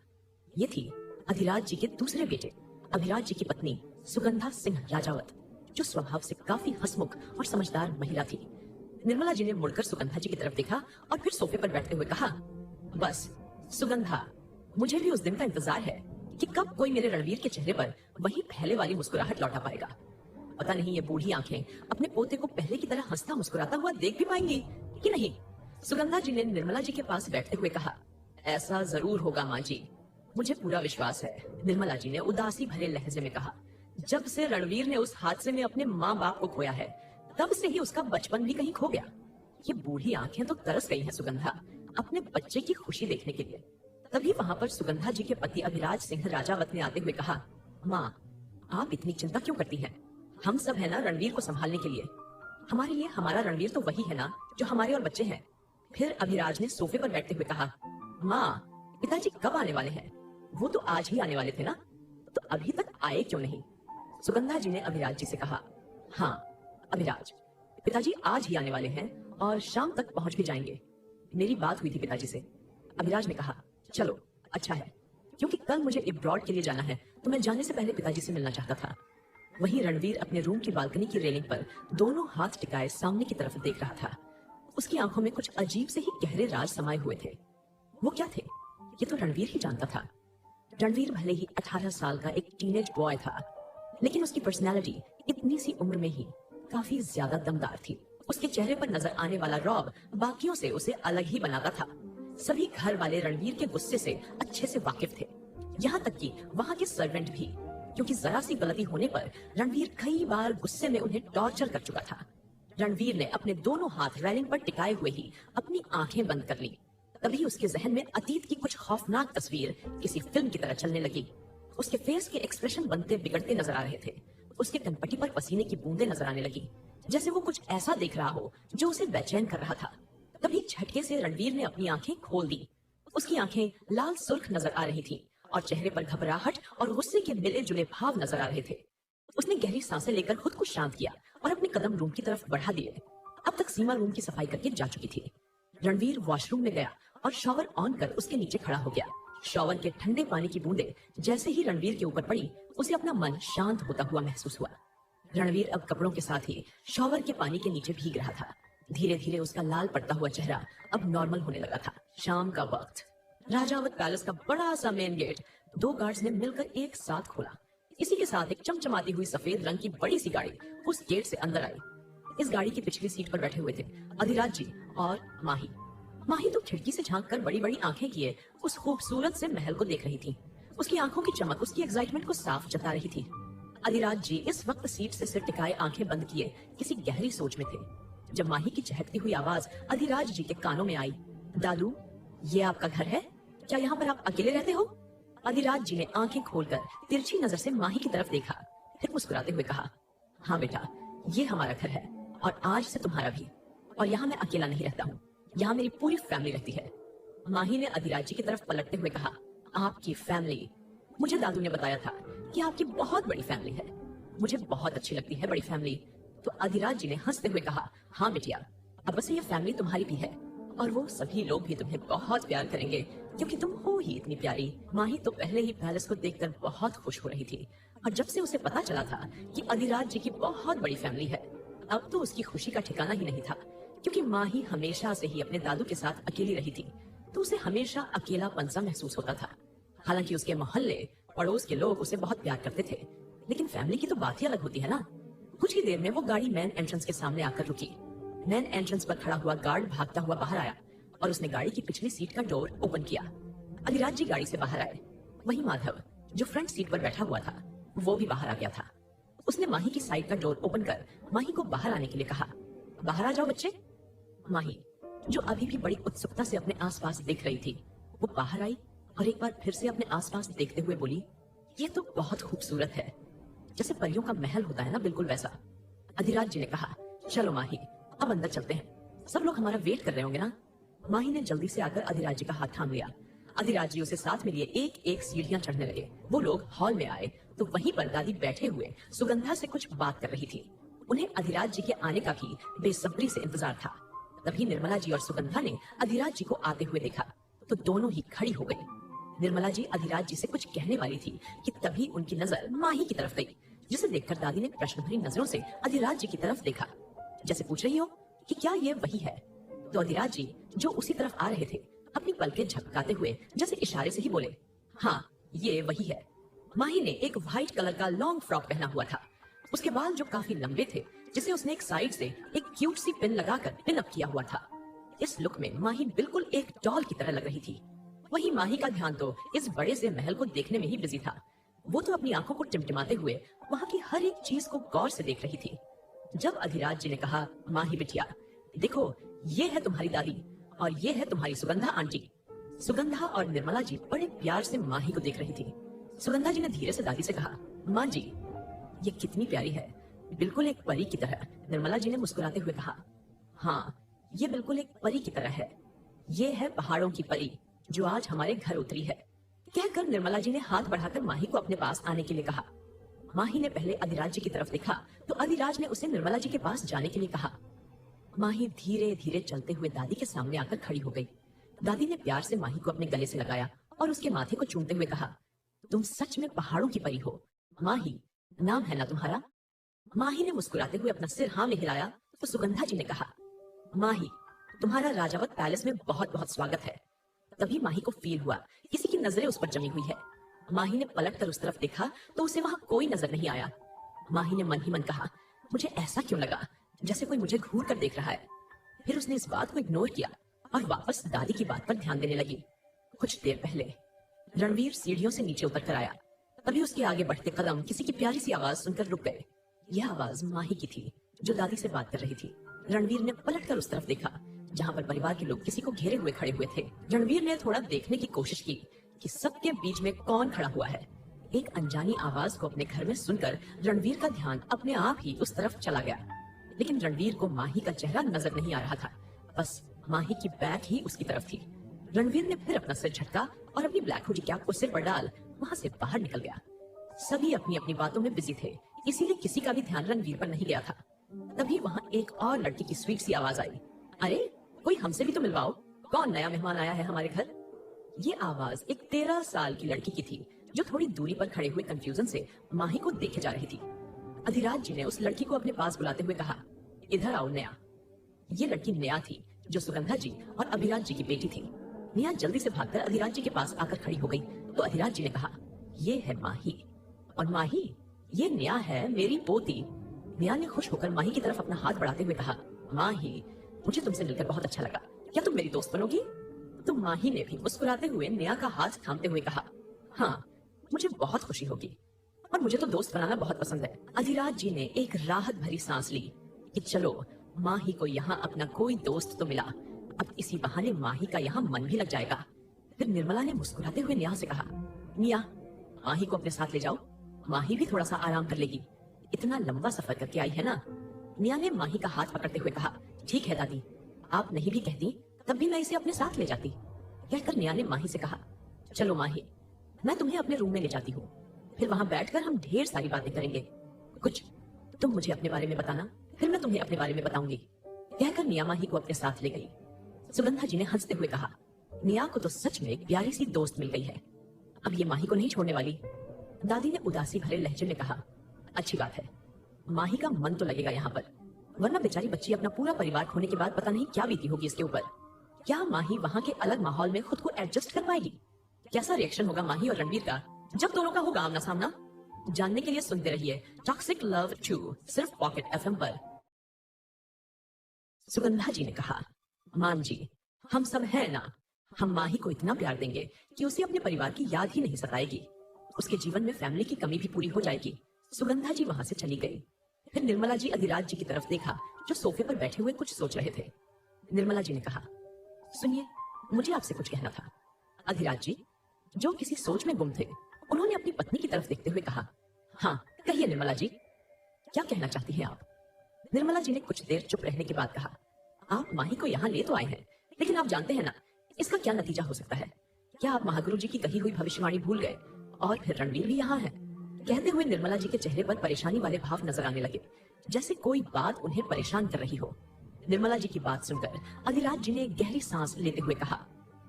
ये थी अधिराज जी के दूसरे बेटे अभिराज जी की पत्नी सुगंधा सिंह राजावत, जो स्वभाव से काफी हंसमुख और समझदार महिला थी। निर्मला जी ने मुड़कर सुगंधा जी की तरफ देखा और फिर सोफे पर बैठते हुए कहा, बस सुगंधा, मुझे भी उस दिन का इंतजार है कि कब कोई मेरे रणवीर के चेहरे पर वही पहले वाली मुस्कुराहट लौटा पाएगा। पता नहीं ये बूढ़ी आंखें अपने पोते को पहले की तरह हंसता मुस्कुराता हुआ देख भी पाएंगी कि नहीं। सुगंधा जी ने निर्मला जी के पास बैठते हुए कहा, ऐसा जरूर होगा माँ जी, मुझे पूरा विश्वास है। निर्मला जी ने उदासी भरे लहजे में कहा, जब से रणवीर ने उस हादसे में अपने माँ बाप को खोया है, तब से ही उसका बचपन भी कहीं खो गया। ये बूढ़ी आंखें तो तरस गई हैं सुगंधा अपने बच्चे की खुशी देखने के लिए। तभी वहां पर सुगंधा जी के पति अभिराज सिंह राजावत ने आते हुए कहा, माँ, आप इतनी चिंता क्यों करती हैं? हम सब है ना रणवीर को संभालने के लिए। हमारे लिए हमारा रणवीर तो वही है ना जो हमारे और बच्चे हैं। फिर अभिराज ने सोफे पर बैठते हुए कहा, माँ, पिताजी कब आने वाले हैं? वो तो आज ही आने वाले थे ना, तो अभी तक आए क्यों नहीं? सुगंधा जी ने अभिराज जी से कहा, हाँ अभिराज, पिताजी आज ही आने वाले हैं और शाम तक पहुंच भी जाएंगे। मेरी बात हुई थी पिताजी से। अभिराज ने कहा, चलो अच्छा है, क्योंकि कल मुझे अब्रॉड के लिए जाना है, तो मैं जाने से पहले पिताजी से मिलना चाहता था। वहीं रणवीर अपने रूम की बालकनी की रेलिंग पर दोनों हाथ टिकाए सामने की तरफ देख रहा था। उसकी आंखों में कुछ अजीब से ही गहरे राज समाये हुए थे। वो क्या थे, ये तो रणवीर ही जानता था। रणवीर भले ही 18 साल का एक टीनेज बॉय था, लेकिन उसकी पर्सनैलिटी इतनी सी उम्र में ही काफी ज्यादा दमदार थी। उसके चेहरे पर नजर आने वाला रौब बाकियों से उसे अलग ही बनाता था। सभी घर वाले रणवीर के गुस्से से अच्छे से वाकिफ थे, यहाँ तक कि वहाँ के सर्वेंट भी, क्योंकि जरा सी गलती होने पर रणवीर कई बार गुस्से में उन्हें टॉर्चर कर चुका था। रणवीर ने अपने दोनों हाथ रेलिंग पर टिकाए हुए ही अपनी आंखें बंद कर ली। तभी उसके जहन में अतीत की कुछ खौफनाक तस्वीर किसी फिल्म की तरह चलने लगी। उसके फेस के एक्सप्रेशन बनते बिगड़ते नजर आ रहे थे। उसके कनपटी पर पसीने की बूंदें नजर आने लगी, जैसे वो कुछ ऐसा देख रहा हो जो उसे बेचैन कर रहा था। तभी झटके से रणवीर ने अपनी आंखें खोल दी। उसकी आंखें लाल सुर्ख नजर आ रही थीं और चेहरे पर घबराहट और गुस्से के मिले जुले भाव नजर आ रहे थे। उसने गहरी सांसें लेकर खुद को शांत किया और अपने कदम रूम की तरफ बढ़ा दिए। अब तक सीमा रूम की सफाई करके जा चुकी थी। रणवीर वॉशरूम में गया और शॉवर ऑन कर उसके नीचे खड़ा हो गया। शॉवर के ठंडे पानी की बूंदें जैसे ही रणवीर के ऊपर पड़ी, उसे अपना मन शांत होता हुआ महसूस हुआ। रणवीर अब कपड़ों के साथ ही शॉवर के पानी के नीचे भीग रहा था। धीरे धीरे उसका लाल पड़ता हुआ चेहरा अब नॉर्मल होने लगा था। शाम का वक्त। राजावत पैलेस का बड़ा सा मेन गेट 2 गार्ड्स ने मिलकर एक साथ खोला। इसी के साथ एक चमचमाती हुई सफेद रंग की बड़ी सी गाड़ी उस गेट से अंदर आई। इस गाड़ी की पिछली सीट पर बैठे हुए थे अधिराज जी और माही। माही तो खिड़की से झांककर बड़ी बड़ी आंखें किए उस खूबसूरत से महल को देख रही थी। उसकी आंखों की चमक उसकी एक्साइटमेंट को साफ जता रही थी। अधिराज जी इस वक्त सीट से सिर टिकाए आंखें बंद किए किसी गहरी सोच में थे। जब माही की चहकती हुई आवाज अधिराज जी के कानों में आई, दादू, ये आपका घर है? क्या यहाँ पर आप अकेले रहते हो? अधिराज जी ने आंखें खोलकर तिरछी नजर से माही की तरफ देखा, फिर मुस्कुराते हुए कहा, हाँ बेटा, ये हमारा घर है और आज से तुम्हारा भी। और यहाँ मैं अकेला नहीं रहता हूँ, यहाँ मेरी पूरी फैमिली रहती है। माही ने अधिराज जी की तरफ पलटते हुए कहा, आपकी फैमिली? मुझे दादू ने बताया था कि आपकी बहुत बड़ी फैमिली है। मुझे बहुत अच्छी लगती है बड़ी फैमिली। तो अधिराज जी ने हंसते हुए कहा, हाँ बिटिया, अब से ये फैमिली तुम्हारी भी है और वो सभी लोग भी तुम्हें बहुत प्यार करेंगे क्योंकि तुम हो ही इतनी प्यारी। माही तो पहले ही पैलेस को देखकर बहुत खुश हो रही थी और जब से उसे पता चला था कि अधिराज जी की बहुत बड़ी फैमिली है, अब तो उसकी खुशी का ठिकाना ही नहीं था। क्योंकि माही हमेशा से ही अपने दादू के साथ अकेली रही थी, तो उसे हमेशा अकेलापन सा महसूस होता था। हालांकि उसके मोहल्ले पड़ोस के लोग उसे बहुत प्यार करते थे, लेकिन फैमिली की तो बात ही अलग होती है ना। कुछ ही देर में वो गाड़ी मेन एंट्रेंस के सामने आकर रुकी। मेन एंट्रेंस पर खड़ा हुआ गार्ड भागता हुआ बाहर आया और उसने गाड़ी की पिछली सीट का डोर ओपन किया। अधिराज जी गाड़ी से बाहर आए। वहीं माधव, जो फ्रंट सीट पर बैठा हुआ था, वो भी बाहर आ गया था। उसने माही की साइड का डोर ओपन कर माही को बाहर आने के लिए कहा, बाहर आ जाओ बच्चे। माही, जो अभी भी बड़ी उत्सुकता से अपने आसपास देख रही थी, वो बाहर आई और एक बार फिर से अपने आसपास देखते हुए बोली, ये तो बहुत खूबसूरत है, जैसे परियों का महल होता है ना, बिल्कुल वैसा। अधिराज जी ने कहा, चलो माही, अब अंदर चलते हैं, सब लोग हमारा वेट कर रहे होंगे ना। माही ने जल्दी से आकर अधिराज जी का हाथ थाम लिया। अधिराज जी उसे साथ में लिए एक एक सीढ़ियां चढ़ने लगे। वो लोग हॉल में आए तो वहीं पर दादी बैठे हुए सुगंधा से कुछ बात कर रही थी। उन्हें अधिराज जी के आने का भी बेसब्री से इंतजार था। तभी निर्मला जी और सुगंधा ने अधिराज जी को आते हुए देखा तो दोनों ही खड़ी हो गई। निर्मला जी अधिराज जी से कुछ कहने वाली थी कि तभी उनकी नजर माही की तरफ गई, जिसे देखकर दादी ने प्रश्न भरी नजरों से अधिराज जी की तरफ देखा, जैसे पूछ रही हो कि क्या ये वही है। तो अधिराज जी, जो उसी तरफ आ रहे थे, अपनी पलकें झपकाते हुए जैसे इशारे से ही बोले, हाँ ये वही है। माही ने एक व्हाइट कलर का लॉन्ग फ्रॉक पहना हुआ था। उसके बाल जो काफी लंबे थे, जिसे उसने एक साइड से एक क्यूट सी पिन लगाकर पिन अप किया हुआ था। इस लुक में माही बिल्कुल एक डॉल की तरह लग रही थी। वही माही का ध्यान तो इस बड़े से महल को देखने में ही बिजी था। वो तो अपनी आंखों को टिमटिमाते हुए वहाँ की हर एक चीज को गौर से देख रही थी। जब अधिराज जी ने कहा, माही बिटिया, देखो ये है तुम्हारी दादी और ये है तुम्हारी सुगंधा आंटी। सुगंधा और निर्मला जी बड़े प्यार से माही को देख रही थी। सुगंधा जी ने धीरे से दादी से कहा, माँ जी, ये कितनी प्यारी है, बिल्कुल एक परी की तरह। निर्मला जी ने मुस्कुराते हुए कहा, हाँ ये बिल्कुल एक परी की तरह है। ये है पहाड़ों की परी जो आज हमारे घर उतरी है। कहकर निर्मला जी ने हाथ बढ़ाकर माही को अपने पास आने के लिए कहा। माही ने पहले अधिराज जी की तरफ देखा तो अधिराज ने उसे निर्मला जी के पास जाने के लिए कहा। माही धीरे धीरे चलते हुए दादी के सामने आकर खड़ी हो गई। दादी ने प्यार से माही को अपने गले से लगाया और उसके माथे को चूमते हुए कहा, तुम सच में पहाड़ों की परी हो। माही, नाम है ना तुम्हारा? माही ने मुस्कुराते हुए अपना सिर हाँ में हिलाया तो सुगंधा जी ने कहा, माही, तुम्हारा राजावत पैलेस में बहुत बहुत स्वागत है। तभी माही को फील हुआ किसी की नजरें उस पर जमी हुई है। माही ने पलटकर उस तरफ देखा तो उसे वहां कोई नजर नहीं आया। माही ने मन ही मन कहा, मुझे ऐसा क्यों लगा जैसे कोई मुझे घूर कर देख रहा है। फिर उसने इस बात को इग्नोर किया और वापस दादी की बात पर ध्यान देने लगी। कुछ देर पहले रणवीर सीढ़ियों से नीचे उतर कर आया। तभी उसके आगे बढ़ते कदम किसी की प्यारी सी आवाज सुनकर रुक गए। यह आवाज माही की थी जो दादी से बात कर रही थी। रणवीर ने पलटकर उस तरफ देखा जहाँ पर परिवार के लोग किसी को घेरे हुए खड़े हुए थे। रणवीर ने थोड़ा देखने की कोशिश की कि सबके बीच में कौन खड़ा हुआ है। एक अनजानी आवाज को अपने घर में सुनकर रणवीर का ध्यान अपने आप ही उस तरफ चला गया, लेकिन रणवीर को माही का चेहरा नजर नहीं आ रहा था, बस माही की बैग ही उसकी तरफ थी। रणवीर ने फिर अपना सिर झटका और अपनी ब्लैक हुडी कैप को सिर पर डाल वहाँ से बाहर निकल गया। सभी अपनी अपनी बातों में बिजी थे, इसीलिए किसी का भी ध्यान रणवीर पर नहीं गया था। तभी वहाँ एक और लड़की की स्वीट सी आवाज आई, अरे कोई हमसे भी तो मिलवाओ, कौन नया मेहमान आया है हमारे घर। ये आवाज एक 13 साल की लड़की की थी जो थोड़ी दूरी पर खड़े हुए कंफ्यूजन से माही को देखे जा रही थी। अधिराज जी ने उस लड़की को अपने पास बुलाते हुए कहा, इधर आओ नेहा। ये लड़की नेहा थी जो सुगंधा जी और अभिराज जी की बेटी थी। नेहा जल्दी से भागकर अधिराज जी के पास आकर खड़ी हो गई तो अधिराज जी ने कहा, ये है माही, और माही ये नेहा है मेरी पोती। नेहा ने खुश होकर माही की तरफ अपना हाथ बढ़ाते हुए कहा, माही मुझे तुमसे मिलकर बहुत अच्छा लगा, क्या तुम मेरी दोस्त बनोगी? तो माही ने भी मुस्कुराते हुए नेहा का हाथ थामते हुए कहा, हाँ मुझे बहुत खुशी होगी। और मुझे तो दोस्त बनाना बहुत पसंद है। अधिराज जी ने एक राहत भरी सांस ली कि चलो माही को यहाँ अपना कोई दोस्त तो मिला, अब इसी बहाने माही का यहाँ मन भी लग जाएगा। फिर निर्मला ने मुस्कुराते हुए नेहा से कहा, निया माही को अपने साथ ले जाओ, माही भी थोड़ा सा आराम कर लेगी, इतना लंबा सफर करके आई है ना। निया ने माही का हाथ पकड़ते हुए कहा, ठीक है दादी, आप नहीं भी कहती तब भी मैं इसे अपने साथ ले जाती। कहकर निया ने माही से कहा, चलो माही मैं तुम्हें अपने रूम में ले जाती हूँ, फिर वहां बैठकर हम ढेर सारी बातें करेंगे। कुछ तुम मुझे अपने बारे में बताना, फिर मैं तुम्हें अपने बारे में बताऊंगी। कहकर निया माही को अपने साथ ले गई। सुगंधा जी ने हंसते हुए कहा, निया को तो सच में एक प्यारी सी दोस्त मिल गई है, अब ये माही को नहीं छोड़ने वाली। दादी ने उदासी भरे लहजे में कहा, अच्छी बात है, माही का मन तो लगेगा यहाँ पर, वरना बेचारी बच्ची अपना पूरा परिवार खोने के बाद पता नहीं क्या बीती होगी इसके ऊपर। क्या माही वहाँ के अलग माहौल में खुद को एडजस्ट कर पाएगी? कैसा रिएक्शन होगा माही और रणवीर का जब दोनों का होगा आमना सामना? जानने के लिए सुनते रहिए टॉक्सिक लव 2 सिर्फ पॉकेट एफएम पर। सुगंधा जी ने कहा, मान जी हम सब है ना, हम माही को इतना प्यार देंगे कि उसे अपने परिवार की याद ही नहीं सताएगी, उसके जीवन में फैमिली की कमी भी पूरी हो जाएगी। सुगंधा जी वहां से चली गई। फिर निर्मला जी अधिराज जी की तरफ देखा जो सोफे पर बैठे हुए कुछ सोच रहे थे। निर्मला जी ने कहा, सुनिए मुझे आपसे कुछ कहना था। अधिराज जी जो किसी सोच में गुम थे उन्होंने अपनी पत्नी की तरफ देखते हुए कहा, हाँ कहिए निर्मला जी, क्या कहना चाहती हैं आप? निर्मला जी ने कुछ देर चुप रहने के बाद कहा, आप माही को यहाँ ले तो आए हैं, लेकिन आप जानते हैं ना इसका क्या नतीजा हो सकता है? क्या आप महागुरु जी की कही हुई भविष्यवाणी भूल गए? और फिर रणवीर भी यहाँ है। कहते हुए निर्मला जी के चेहरे पर परेशानी वाले भाव नजर आने लगे, जैसे कोई बात उन्हें परेशान कर रही हो। निर्मला जी की बात सुनकर अधिराज जी ने एक गहरी सांस लेते हुए कहा,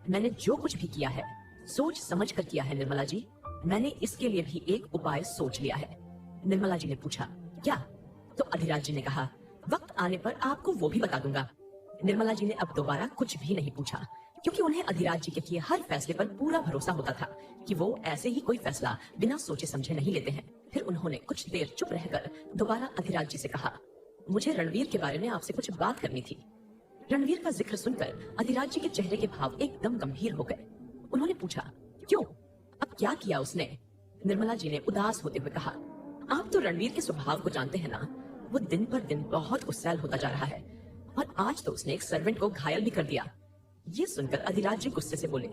मैंने जो कुछ भी किया है सोच समझ कर किया है निर्मला जी, मैंने इसके लिए भी एक उपाय सोच लिया है। निर्मला जी ने पूछा, क्या? तो अधिराज जी ने कहा, वक्त आने पर आपको वो भी बता दूंगा। निर्मला जी ने अब दोबारा कुछ भी नहीं पूछा, क्योंकि उन्हें अधिराज जी के किए हर फैसले पर पूरा भरोसा होता था कि वो ऐसे ही कोई फैसला बिना सोचे समझे नहीं लेते हैं। फिर उन्होंने कुछ देर चुप रहकर दोबारा अधिराज जी से कहा, मुझे रणवीर के बारे में आपसे कुछ बात करनी थी। रणवीर का जिक्र सुनकर अधिराज जी के चेहरे के भाव एकदम गंभीर हो गए। उन्होंने पूछा, क्यों? अब क्या किया उसने? निर्मला जी ने उदास होते हुए कहा, आप तो रणवीर के स्वभाव को जानते हैं ना, वो दिन पर दिन बहुत गुस्सैल होता जा रहा है, और आज तो उसने एक सर्वेंट को घायल भी कर दिया। ये सुनकर अधिराज जी गुस्से से बोले,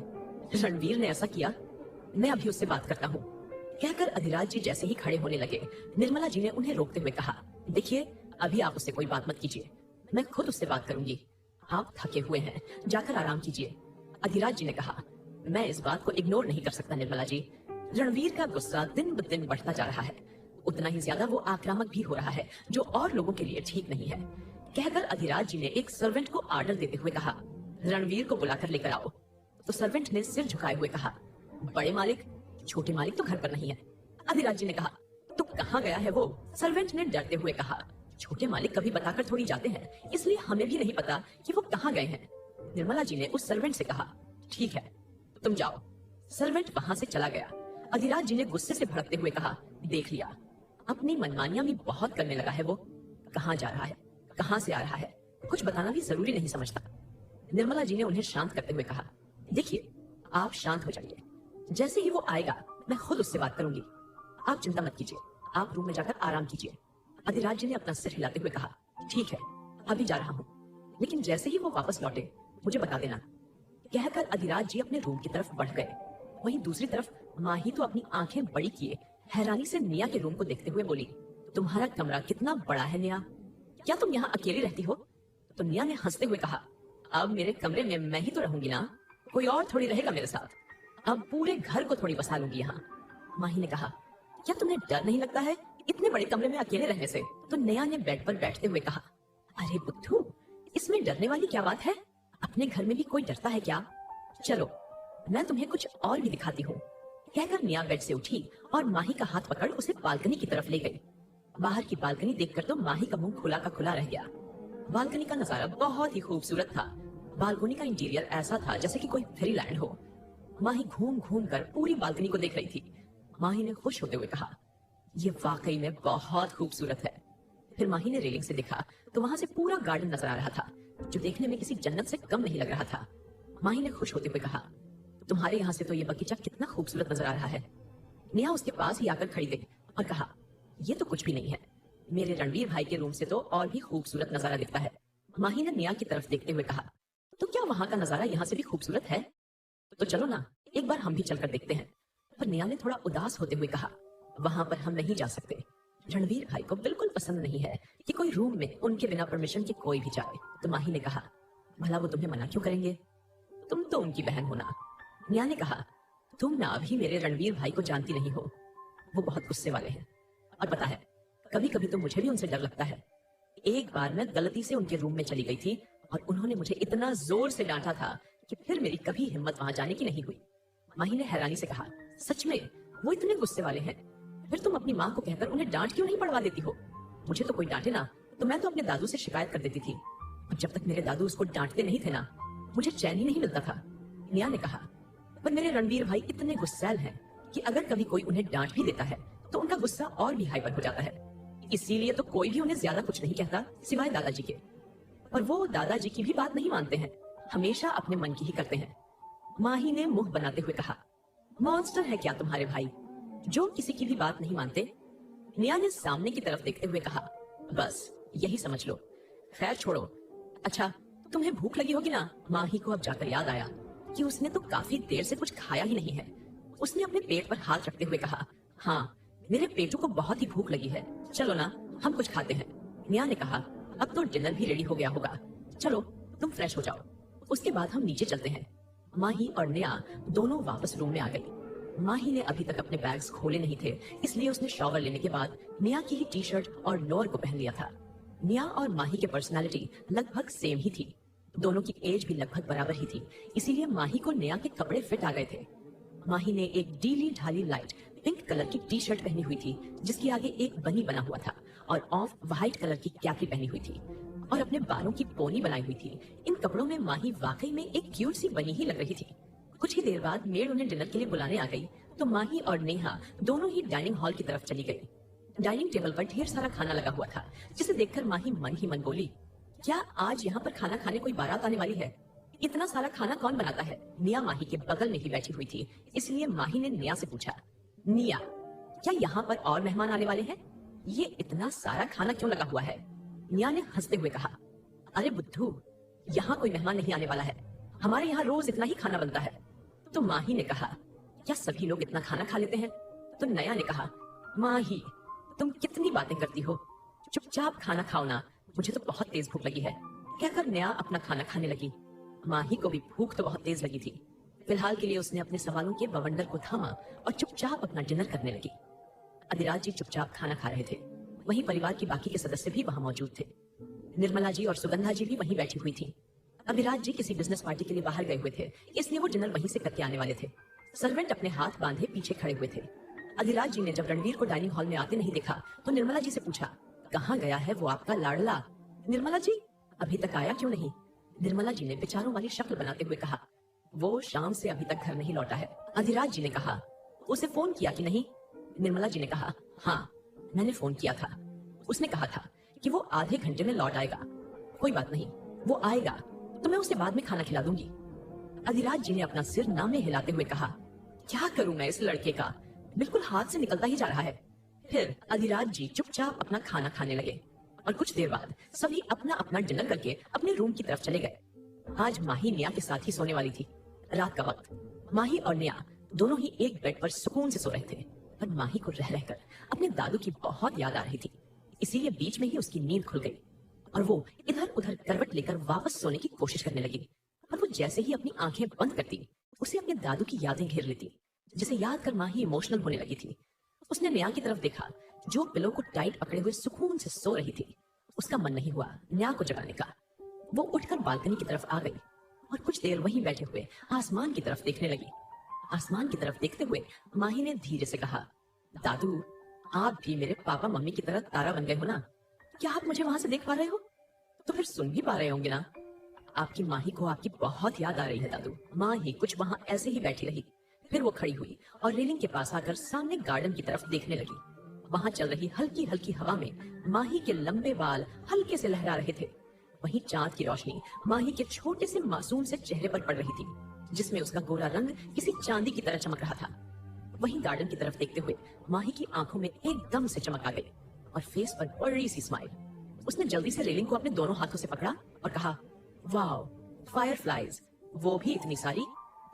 रणवीर ने ऐसा किया? मैं अभी उससे बात करता हूँ। कहकर अधिराज जी जैसे ही खड़े होने लगे, निर्मला जी ने उन्हें रोकते हुए कहा, देखिए अभी आप उससे कोई बात मत कीजिए, मैं खुद उससे बात करूंगी, आप थके हुए हैं, जाकर आराम कीजिए। अधिराज जी ने कहा, मैं इस बात को इग्नोर नहीं कर सकता निर्मला जी, रणवीर का गुस्सा दिन ब दिन बढ़ता जा रहा है, उतना ही ज्यादा वो आक्रामक भी हो रहा है, जो और लोगों के लिए ठीक नहीं है। कहकर अधिराज जी ने एक सर्वेंट को ऑर्डर देते हुए कहा, रणवीर को बुलाकर लेकर आओ। तो सर्वेंट ने सिर झुकाए हुए कहा, बड़े मालिक, छोटे मालिक तो घर पर नहीं है। अधिराज जी ने कहा, तो कहाँ गया है वो? सर्वेंट ने डरते हुए कहा, छोटे मालिक कभी बताकर थोड़ी जाते हैं, इसलिए हमें भी नहीं पता कि वो कहाँ गए हैं। निर्मला जी ने उस सर्वेंट से कहा, ठीक है तुम जाओ। सर्वेंट वहां से चला गया। अधिराज जी ने गुस्से से भड़कते हुए कहा, देख लिया, अपनी मनमानियां भी बहुत करने लगा है वो, कहाँ जा रहा है, कहाँ से आ रहा है, कुछ बताना भी जरूरी नहीं समझता। निर्मला जी ने उन्हें शांत करते हुए कहा, देखिए आप शांत हो जाइए, जैसे ही वो आएगा मैं खुद उससे बात करूंगी, आप चिंता मत कीजिए, आप रूम में जाकर आराम कीजिए। अधिराज जी ने अपना सिर हिलाते हुए कहा, ठीक है अभी जा रहा हूँ, लेकिन जैसे ही वो वापस लौटे मुझे बता देना। कहकर अधिराज जी अपने रूम की तरफ बढ़ गए। वहीं दूसरी तरफ माही तो अपनी आंखें बड़ी किए हैरानी से निया के रूम को देखते हुए बोली, तुम्हारा कमरा कितना बड़ा है निया, क्या तुम यहाँ अकेली रहती हो? तो निया ने हंसते हुए कहा, अब मेरे कमरे में मैं ही तो रहूंगी ना, कोई और थोड़ी रहेगा मेरे साथ, अब पूरे घर को थोड़ी बसा लूंगी यहाँ। माही ने कहा, क्या तुम्हें डर नहीं लगता है इतने बड़े कमरे में अकेले रहने से? तो निया ने बेड पर बैठते हुए कहा, अरे बुद्धू, इसमें डरने वाली क्या बात है, अपने घर में भी कोई डरता है क्या? चलो मैं तुम्हें कुछ और भी दिखाती हूँ। कहकर निया बेड से उठी और माही का हाथ पकड़ उसे बालकनी की तरफ ले गई। बाहर की बालकनी देखकर तो माही का मुंह खुला का खुला रह गया। बालकनी का नजारा बहुत ही खूबसूरत था। बालकनी का इंटीरियर ऐसा था जैसे कि कोई फेरीलैंड हो। माही घूम घूम कर पूरी बालकनी को देख रही थी। माही ने खुश होते हुए कहा, ये वाकई में बहुत खूबसूरत है। फिर माही ने रेलिंग से देखा तो वहां से पूरा गार्डन नजर आ रहा था, जो देखने में किसी जन्नत से कम नहीं लग रहा था। माही ने खुश होते हुए कहा, तुम्हारे यहाँ से तो ये बगीचा कितना खूबसूरत नजर आ रहा है। निया उसके पास ही आकर खड़ी गई और कहा, ये तो कुछ भी नहीं है, मेरे रणवीर भाई के रूम से तो और भी खूबसूरत नजारा दिखता है। माही ने नेहा की तरफ देखते हुए कहा, तो क्या वहां का नजारा यहाँ से भी खूबसूरत है? तो चलो ना, एक बार हम भी चलकर देखते हैं। पर नेहा ने थोड़ा उदास होते हुए कहा, वहां पर हम नहीं जा सकते। रणवीर भाई को बिल्कुल पसंद नहीं है कि कोई रूम में उनके बिना परमिशन के कोई भी जाए। तो माही ने कहा, भला वो तुम्हें मना क्यों करेंगे, तुम तो उनकी बहन हो ना। नेहा ने कहा, तुम ना अभी मेरे रणवीर भाई को जानती नहीं हो, वो बहुत गुस्से वाले हैं। और पता है, कभी कभी तो मुझे भी उनसे डर लगता है। एक बार मैं गलती से उनके रूम में चली गई थी और उन्होंने मुझे इतना जोर से डांटा था कि फिर मेरी कभी हिम्मत वहां जाने की नहीं हुई। माही ने हैरानी से कहा, सच में वो इतने गुस्से वाले हैं? फिर तुम अपनी माँ को कहकर उन्हें डांट क्यों नहीं पड़वा देती हो? मुझे तो कोई डांटे ना तो मैं तो अपने दादू से शिकायत कर देती थी, और जब तक मेरे दादू उसको डांटते नहीं थे ना, मुझे चैन ही नहीं मिलता था। नेहा ने कहा, पर मेरे रणवीर भाई इतने गुस्सैल हैं कि अगर कभी कोई उन्हें डांट भी देता है तो उनका गुस्सा और भी हाइपर हो जाता है। इसीलिए तो कोई भी उन्हें ज्यादा कुछ नहीं कहता सिवाय दादाजी के। और वो दादाजी की भी बात नहीं मानते हैं, हमेशा अपने मन की ही करते हैं। माही ने मुंह बनाते हुए कहा, मॉन्स्टर है क्या तुम्हारे भाई, जो किसी की भी बात नहीं मानते? नेहा ने सामने की तरफ देखते हुए कहा, बस यही समझ लो। खैर छोड़ो। अच्छा, तुम्हें भूख लगी होगी ना? माही को अब जाकर याद आया कि उसने तो काफी देर से कुछ खाया ही नहीं है। उसने अपने पेट पर हाथ रखते हुए कहा, हाँ, मेरे पेटू को बहुत ही भूख लगी है, चलो ना हम कुछ खाते हैं। नेहा ने कहा, अब तो डिनर भी रेडी हो गया होगा, चलो तुम फ्रेश हो जाओ, उसके बाद हम नीचे चलते हैं। माही और नेहा दोनों वापस रूम में आ गई। माही ने अभी तक अपने बैग्स खोले नहीं थे, इसलिए उसने शॉवर लेने के बाद नेहा की ही टी शर्ट और लोअर को पहन लिया था। नेहा और माही की पर्सनालिटी लगभग सेम ही थी, दोनों की एज भी लगभग बराबर ही थी, इसीलिए माही को नेहा के कपड़े फिट आ गए थे। माही ने एक ढीली ढाली लाइट पिंक कलर की टी शर्ट पहनी हुई थी, जिसके आगे एक बनी बना हुआ था, और ऑफ व्हाइट कलर की कैपरी पहनी हुई थी और अपने बालों की पोनी बनाई हुई थी। इन कपड़ों में माही वाकई में एक क्यूट सी बनी ही लग रही थी। कुछ ही देर बाद मेड उन्हें डिनर के लिए बुलाने आ गई, तो माही और नेहा दोनों ही डाइनिंग हॉल की तरफ चली गई। डाइनिंग टेबल पर ढेर सारा खाना लगा हुआ था, जिसे देखकर माही मन ही मन बोली, क्या आज यहाँ पर खाना खाने कोई बारात आने वाली है? इतना सारा खाना कौन बनाता है? नेहा माही के बगल में ही बैठी हुई थी, इसलिए माही ने नेहा से पूछा, नेहा, क्या यहाँ पर और मेहमान आने वाले हैं? ये इतना सारा खाना क्यों लगा हुआ है? नेहा ने हंसते हुए कहा, अरे बुद्धू, यहाँ कोई मेहमान नहीं आने वाला है, हमारे यहाँ रोज इतना ही खाना बनता है। तो माही ने कहा, क्या सभी लोग इतना खाना खा लेते हैं? तो नया ने कहा, माही, तुम कितनी बातें करती हो, चुपचाप खाना खाओ ना, मुझे तो बहुत तेज भूख लगी है। कहकर नया अपना खाना खाने लगी। माही को भी भूख तो बहुत तेज लगी थी। फिलहाल के लिए उसने अपने सवालों के बवंडर को थामा और चुपचाप अपना डिनर करने लगी। अधिराज जी चुपचाप खाना खा रहे थे, वहीं परिवार के बाकी के सदस्य भी वहां मौजूद थे। निर्मला जी और सुगंधा जी भी वहीं बैठी हुई थी। अभिराज जी किसी बिजनेस पार्टी के लिए बाहर गए हुए थे, इसलिए वो डिनर वहीं से करके आने वाले थे। सर्वेंट अपने हाथ बांधे पीछे खड़े हुए थे। अधिराज जी ने जब रणवीर को डाइनिंग हॉल में आते नहीं देखा, तो निर्मला जी से पूछा, कहाँ गया है वो आपका लाडला? निर्मला जी, अभी तक आया क्यों नहीं? निर्मला जी ने विचारों वाली शक्ल बनाते हुए कहा, वो शाम से अभी तक घर नहीं लौटा है। अधिराज जी ने कहा, उसे फोन किया कि नहीं? निर्मला जी ने कहा, हाँ, मैंने फोन किया था, उसने कहा था कि वो आधे घंटे में लौट आएगा। कोई बात नहीं, वो आएगा तो मैं उसे बाद में खाना खिला दूंगी। अधिराज जी ने अपना सिर ना में हिलाते हुए कहा, क्या करूं मैं इस लड़के का, बिल्कुल हाथ से निकलता ही जा रहा है। फिर अधिराज जी चुपचाप अपना खाना खाने लगे और कुछ देर बाद सभी अपना अपना डिनर करके अपने रूम की तरफ चले गए। आज माही नेहा के साथ ही सोने वाली थी। रात का वक्त माही और नेहा दोनों ही एक बेड पर सुकून से सो रहे थे, पर माही को रह रहकर अपने दादू की बहुत याद आ रही थी, इसीलिए बीच में ही उसकी नींद खुल गई और वो इधर उधर करवट लेकर वापस सोने की कोशिश करने लगी। पर वो जैसे ही अपनी आंखें बंद करती, उसे अपने दादू की यादें घेर लेती, जिसे याद कर माही इमोशनल होने लगी थी। उसने नेहा की तरफ देखा, जो पिलो को टाइट पकड़े हुए सुकून से सो रही थी। उसका मन नहीं हुआ नेहा को जगाने का। वो उठकर बालकनी की तरफ आ गई और कुछ देर वहीं बैठे हुए आसमान की तरफ देखने लगी। आसमान की तरफ देखते हुए माही ने धीरे से कहा, दादू, आप भी मेरे पापा मम्मी की तरह तारा बन गए हो ना? क्या आप मुझे वहां से देख पा रहे हो? तो फिर सुन भी पा रहे होंगे ना? आपकी माही को आपकी बहुत याद आ रही है दादू। माही कुछ वहां ऐसे ही बैठी रही, फिर वो खड़ी हुई और रेलिंग के पास आकर सामने गार्डन की तरफ देखने लगी। वहां चल रही हल्की हल्की हवा में माही के लंबे बाल हल्के से लहरा रहे थे। वहीं चांद की रोशनी माही के छोटे से मासूम से चेहरे पर पड़ रही थी, जिसमें उसका गोरा रंग किसी चांदी की तरह चमक रहा था। वहीं गार्डन की तरफ देखते हुए माही की आंखों में एकदम से चमक आ गई और फेस पर बड़ी सी स्माइल। उसने जल्दी से रेलिंग को अपने दोनों हाथों से पकड़ा और कहा, वाओ, फायरफ्लाइज, वो भी इतनी सारी।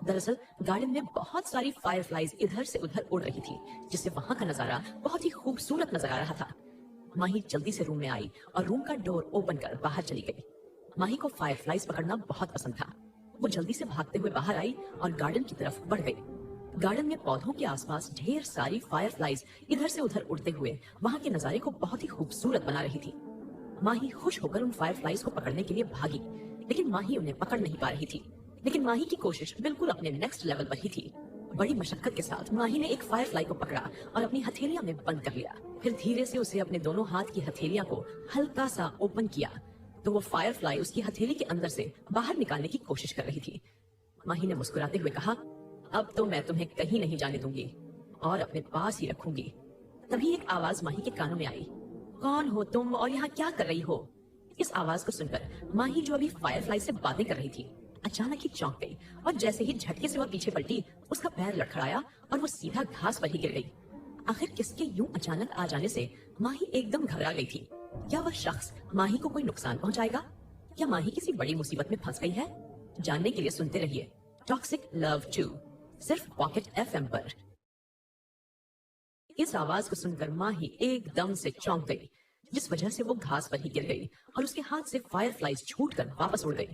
दरअसल गार्डन में बहुत सारी फायरफ्लाइज इधर से उधर उड़ रही थी, जिससे वहां का नजारा बहुत ही खूबसूरत नजर आ रहा था। माही जल्दी से रूम में आई और रूम का डोर ओपन कर बाहर चली गई। माही को फायरफ्लाइज पकड़ना बहुत पसंद था। वो जल्दी से भागते हुए बाहर आई और गार्डन की तरफ बढ़ गई। गार्डन में पौधों के आसपास ढेर सारी फायरफ्लाइज इधर से उधर उड़ते हुए वहां के नजारे को बहुत ही खूबसूरत बना रही थी। माही खुश होकर उन फायरफ्लाइज को पकड़ने के लिए भागी, लेकिन माही उन्हें पकड़ नहीं पा रही थी। लेकिन माही की कोशिश बिल्कुल अपने नेक्स्ट लेवल पर ही थी। बड़ी मशक्कत के साथ माही ने एक फायरफ्लाई को पकड़ा और अपनी हथेलियां में बंद कर लिया। फिर धीरे से उसे अपने दोनों हाथ की हथेलियां को हल्का सा ओपन किया तो वो फायरफ्लाई उसकी हथेली के अंदर से बाहर निकालने की कोशिश कर रही थी। माही ने मुस्कुराते हुए कहा, अब तो मैं तुम्हें कहीं नहीं जाने दूंगी और अपने पास ही रखूंगी। तभी एक आवाज माही के कानों में आई, कौन हो तुम और यहाँ क्या कर रही हो? इस आवाज को सुनकर माही, जो अभी फायरफ्लाई से बातें कर रही थी, अचानक ही चौंक गई और जैसे ही झटके से वह पीछे पलटी, उसका पैर लड़खड़ाया और वो सीधा घास पर ही गिर गई। आखिर किसके यूं अचानक आ जाने से माही एकदम घबरा गई थी। क्या वह शख्स माही को कोई नुकसान पहुंचाएगा? क्या माही किसी बड़ी मुसीबत में फंस गई है? जानने के लिए सुनते रहिए टॉक्सिक लव 2, सिर्फ पॉकेट एफएम पर। इस आवाज को सुनकर माही एकदम से चौंक गई, जिस वजह से वो घास पर ही गिर गई और उसके हाथ से फायरफ्लाइज छूटकर वापस उड़ गई।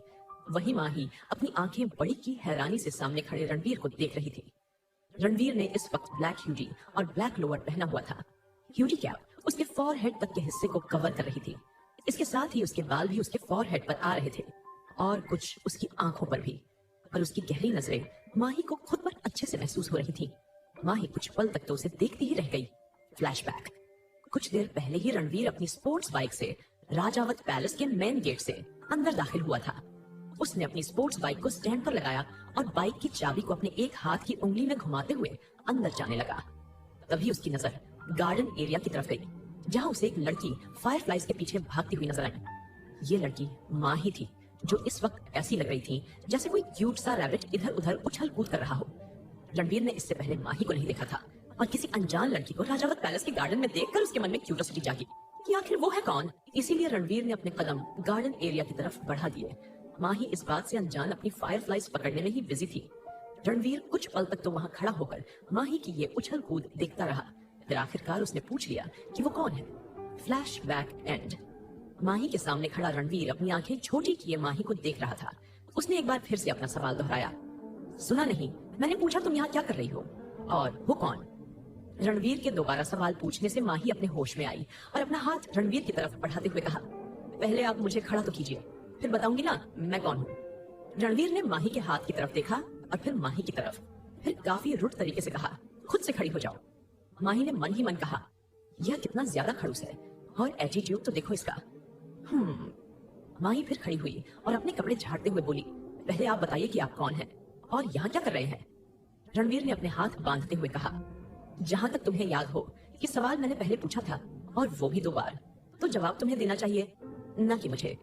वही माही अपनी आंखें बड़ी की हैरानी से सामने खड़े रणवीर को देख रही थी। रणवीर ने इस वक्त ब्लैक हुडी और ब्लैक लोअर पहना हुआ था। हुडी कैप उसके फॉरहेड तक के हिस्से को कवर कर रही थी। इसके साथ ही उसके बाल भी उसके फॉरहेड पर आ रहे थे और कुछ उसकी आंखों पर भी। पर उसकी गहरी नजरें माही को खुद पर अच्छे से महसूस हो रही थी। माही कुछ पल तक तो उसे देखती ही रह गई। फ्लैशबैक। कुछ देर पहले ही रणवीर अपनी स्पोर्ट्स बाइक से राजावत पैलेस के मेन गेट से अंदर दाखिल हुआ था। उसने अपनी स्पोर्ट्स बाइक को स्टैंड पर लगाया और बाइक की चाबी को अपने एक हाथ की उंगली में घुमाते हुए अंदर जाने लगा। तभी उसकी नजर गार्डन एरिया की तरफ गई, जहां उसे एक लड़की फायरफ्लाइज के पीछे भागती हुई नजर आई। ये लड़की माही थी, जो इस वक्त ऐसी लग रही थी जैसे कोई क्यूट सा रैबिट इधर उधर उछल कूद कर रहा हो। रणवीर ने इससे पहले माही को नहीं देखा था और किसी अनजान लड़की को राजावत पैलेस के गार्डन में देखकर उसके मन में क्यूरियोसिटी जागी कि आखिर वो है कौन। इसीलिए रणवीर ने अपने कदम गार्डन एरिया की तरफ बढ़ा दिए। माही इस बात से अनजान अपनी फायरफ्लाइज पकड़ने में ही बिजी थी। रणवीर कुछ पल तक तो वहां खड़ा होकर माही की ये उछल कूद देखता रहा। फिर आखिरकार उसने पूछ लिया कि वो कौन है। Flashback and. माही के सामने खड़ा रणवीर अपनी आंखें छोटी किए माही को देख रहा था। उसने एक बार फिर से अपना सवाल दोहराया, सुना नहीं? मैंने पूछा तुम यहाँ क्या कर रही हो और वो कौन? रणवीर के दोबारा सवाल पूछने से माही अपने होश में आई और अपना हाथ रणवीर की तरफ बढ़ाते हुए कहा, पहले आप मुझे खड़ा तो कीजिए, फिर बताऊंगी ना मैं कौन हूँ। रणवीर ने माही के हाथ की तरफ देखा और फिर माही की तरफ, फिर काफी रुट तरीके से कहा, खुद से खड़ी हो जाओ। माही ने मन ही मन कहा, यह कितना ज्यादा खड़ूस है और एटीट्यूड तो देखो इसका। माही फिर खड़ी हुई और अपने कपड़े झाड़ते हुए बोली, पहले आप बताइए कि आप कौन हैं और यहाँ क्या कर रहे हैं? रणवीर ने अपने हाथ बांधते हुए कहा, जहां तक तुम्हें याद हो कि सवाल मैंने पहले पूछा था और वो भी 2 बार, तो जवाब तुम्हें देना चाहिए, न कि मुझे।